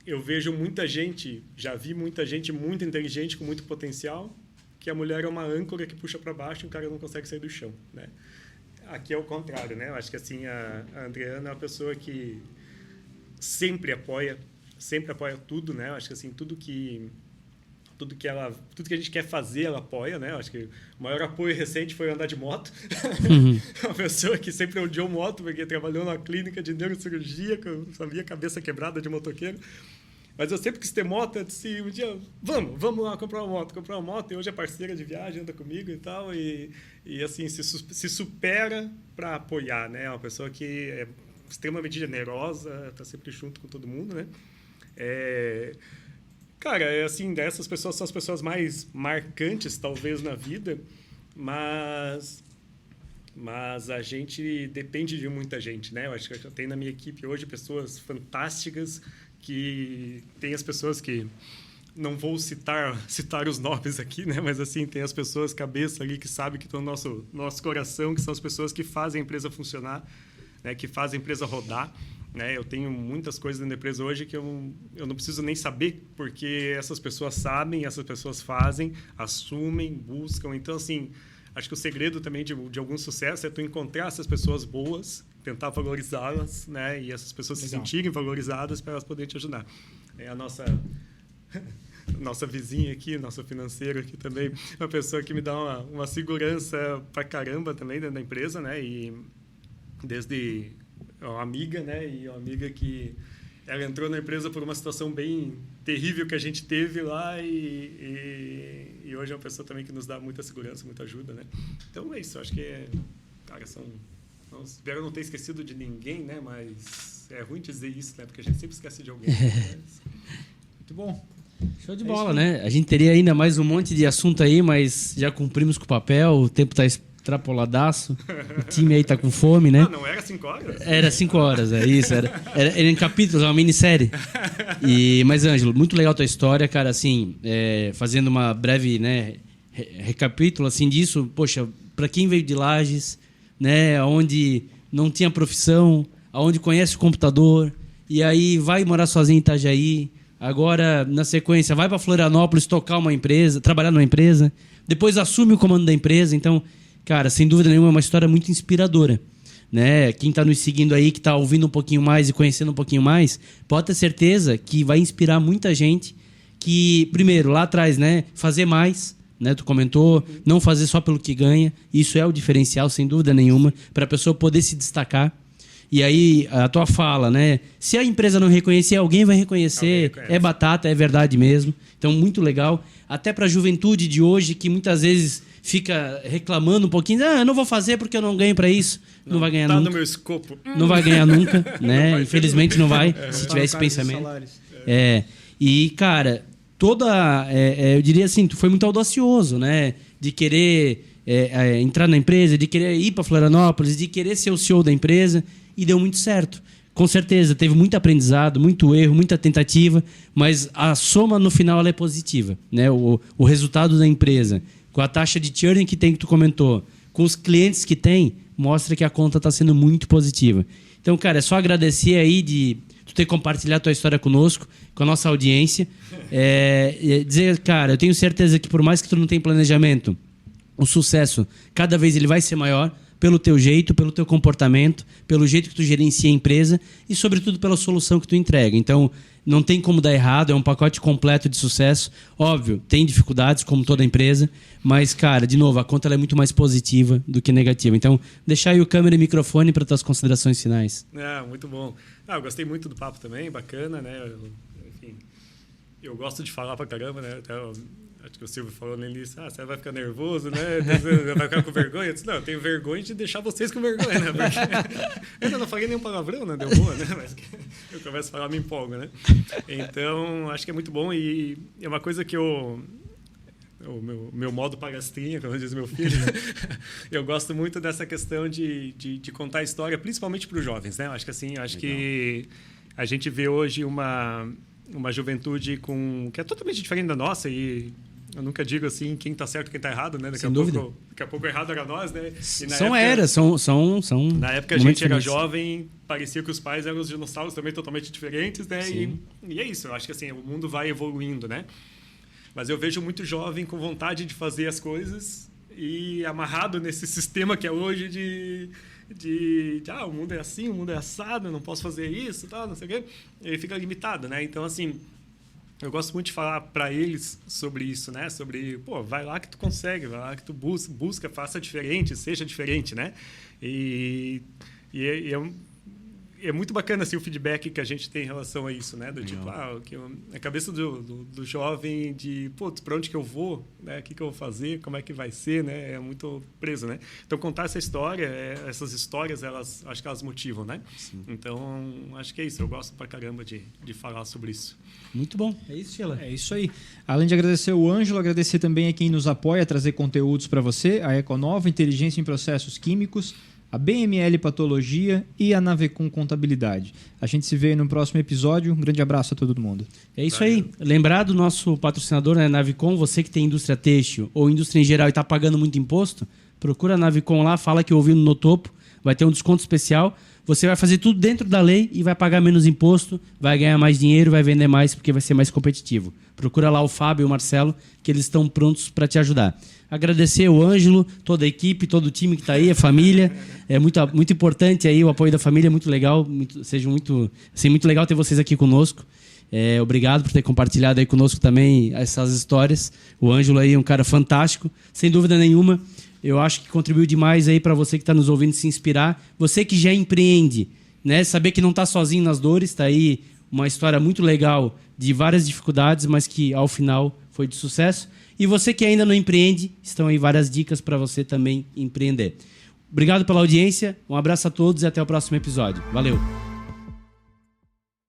eu vejo muita gente, já vi muita gente muito inteligente, com muito potencial, que a mulher é uma âncora que puxa para baixo e o cara não consegue sair do chão, né? Aqui é o contrário, né? Eu acho que assim a Andreana é uma pessoa que sempre apoia tudo, né? Eu acho que assim tudo que a gente quer fazer, ela apoia, né? Eu acho que o maior apoio recente foi andar de moto. Uma pessoa que sempre odiou moto, porque trabalhou numa clínica de neurocirurgia, com a minha cabeça quebrada de motoqueiro. Mas eu sempre quis ter moto, eu disse um dia, vamos lá comprar uma moto, e hoje é parceira de viagem, anda comigo e tal, e assim, se supera para apoiar, né? É uma pessoa que é extremamente generosa, está sempre junto com todo mundo, né? Cara, assim, essas pessoas são as pessoas mais marcantes, talvez, na vida, mas a gente depende de muita gente, né? Eu acho que eu tenho na minha equipe hoje pessoas fantásticas, que tem as pessoas que não vou citar os nomes aqui, né? Mas assim tem as pessoas cabeça ali que sabem que estão no nosso coração, que são as pessoas que fazem a empresa funcionar, né? Que fazem a empresa rodar, né? Eu tenho muitas coisas dentro da empresa hoje que eu não preciso nem saber, porque essas pessoas sabem, essas pessoas fazem, assumem, buscam. Então assim, acho que o segredo também de algum sucesso é tu encontrar essas pessoas boas, tentar valorizá-las, né? E essas pessoas se sentirem valorizadas para elas poderem te ajudar. A nossa vizinha aqui, nosso financeiro aqui também, uma pessoa que me dá uma segurança pra caramba também dentro da empresa, né? E desde uma amiga, né? E uma amiga que ela entrou na empresa por uma situação bem terrível que a gente teve lá e hoje é uma pessoa também que nos dá muita segurança, muita ajuda, né? Então é isso, acho que cara, espero não ter esquecido de ninguém, né? Mas é ruim dizer isso, né? Porque a gente sempre esquece de alguém. Muito bom. Show de bola, né? A gente teria ainda mais um monte de assunto aí, mas já cumprimos com o papel, o tempo tá extrapoladaço, o time aí tá com fome, né? Não era 5 horas? Era 5 horas, é isso. Era em capítulos, é uma minissérie. Mas, Ângelo, muito legal a tua história, cara, assim, fazendo uma breve, né, recapítulo, assim, disso, poxa, para quem veio de Lages, né, onde não tinha profissão, onde conhece o computador, e aí vai morar sozinho em Itajaí, agora, na sequência, vai para Florianópolis tocar uma empresa, trabalhar numa empresa, depois assume o comando da empresa. Então, cara, sem dúvida nenhuma, é uma história muito inspiradora, né? Quem está nos seguindo aí, que está ouvindo um pouquinho mais e conhecendo um pouquinho mais, pode ter certeza que vai inspirar muita gente que, primeiro, lá atrás, né, fazer mais, né? Tu comentou, não fazer só pelo que ganha. Isso é o diferencial, sem dúvida nenhuma, para a pessoa poder se destacar. E aí, a tua fala, né? Se a empresa não reconhecer, alguém vai reconhecer. É batata, é verdade mesmo. Então, muito legal. Até para a juventude de hoje, que muitas vezes fica reclamando um pouquinho. Eu não vou fazer porque eu não ganho para isso. Não vai ganhar nunca. Tá no meu escopo. Não vai ganhar nunca, né? Infelizmente não vai, se tiver esse pensamento. E, cara, eu diria assim, tu foi muito audacioso, né? De querer entrar na empresa, de querer ir para Florianópolis, de querer ser o CEO da empresa. E deu muito certo. Com certeza, teve muito aprendizado, muito erro, muita tentativa, mas a soma no final ela é positiva, né? O resultado da empresa, com a taxa de churn que tem, que tu comentou, com os clientes que tem, mostra que a conta está sendo muito positiva. Então, cara, é só agradecer aí de tu ter compartilhado a tua história conosco, com a nossa audiência. Dizer, cara, eu tenho certeza que por mais que tu não tenha planejamento, o sucesso, cada vez ele vai ser maior, pelo teu jeito, pelo teu comportamento, pelo jeito que tu gerencia a empresa e, sobretudo, pela solução que tu entrega. Então, não tem como dar errado, é um pacote completo de sucesso. Óbvio, tem dificuldades, como toda empresa, mas, cara, de novo, a conta ela é muito mais positiva do que negativa. Então, deixar aí o câmera e microfone para tuas considerações finais. Muito bom. Eu gostei muito do papo também, bacana, né? Enfim, eu gosto de falar pra caramba, né? Até Acho que o Silvio falou no início, você vai ficar nervoso, né? Vai ficar com vergonha? Eu disse, não, eu tenho vergonha de deixar vocês com vergonha, né? Porque eu ainda não falei nenhum palavrão, né? Deu boa, né? Mas eu começo a falar, me empolgo, né? Então, acho que é muito bom e é uma coisa que o meu modo palestrinha, como diz meu filho, eu gosto muito dessa questão de contar a história, principalmente para os jovens, né? Acho que assim, que a gente vê hoje uma juventude que é totalmente diferente da nossa e eu nunca digo assim quem está certo e quem está errado, né? Daqui a pouco errado era nós, né? São eras, são na época a gente era jovem, parecia que os pais eram os dinossauros também totalmente diferentes, né? E é isso, eu acho que assim, o mundo vai evoluindo, né? Mas eu vejo muito jovem com vontade de fazer as coisas e amarrado nesse sistema que é hoje o mundo é assim, o mundo é assado, eu não posso fazer isso, tal, não sei o quê. Ele fica limitado, né? Então, assim, eu gosto muito de falar para eles sobre isso, né? Sobre, vai lá que tu consegue, vai lá que tu busca, faça diferente, seja diferente, né? E é muito bacana assim, o feedback que a gente tem em relação a isso, né? Do tipo, a cabeça do jovem de, para onde que eu vou, né? O que eu vou fazer, como é que vai ser, né? É muito preso, né? Então, contar essa história, essas histórias, acho que elas motivam, né? Sim. Então, acho que é isso. Eu gosto pra caramba de falar sobre isso. Muito bom. É isso, Sheila. É isso aí. Além de agradecer o Ângelo, agradecer também a quem nos apoia a trazer conteúdos para você, a Econova, Inteligência em Processos Químicos, a BML Patologia e a Navecom Contabilidade. A gente se vê no próximo episódio. Um grande abraço a todo mundo. É isso aí. Lembrar do nosso patrocinador, né, Navecom, você que tem indústria têxtil ou indústria em geral e está pagando muito imposto, procura a Navecom lá, fala que ouviu no topo, vai ter um desconto especial. Você vai fazer tudo dentro da lei e vai pagar menos imposto, vai ganhar mais dinheiro, vai vender mais porque vai ser mais competitivo. Procura lá o Fábio e o Marcelo, que eles estão prontos para te ajudar. Agradecer o Ângelo, toda a equipe, todo o time que está aí, a família. É muito importante aí o apoio da família, muito legal. Muito legal ter vocês aqui conosco. Obrigado por ter compartilhado aí conosco também essas histórias. O Ângelo aí é um cara fantástico, sem dúvida nenhuma. Eu acho que contribuiu demais aí para você que está nos ouvindo se inspirar. Você que já empreende, né? Saber que não está sozinho nas dores. Está aí uma história muito legal de várias dificuldades, mas que ao final foi de sucesso. E você que ainda não empreende, estão aí várias dicas para você também empreender. Obrigado pela audiência, um abraço a todos e até o próximo episódio. Valeu!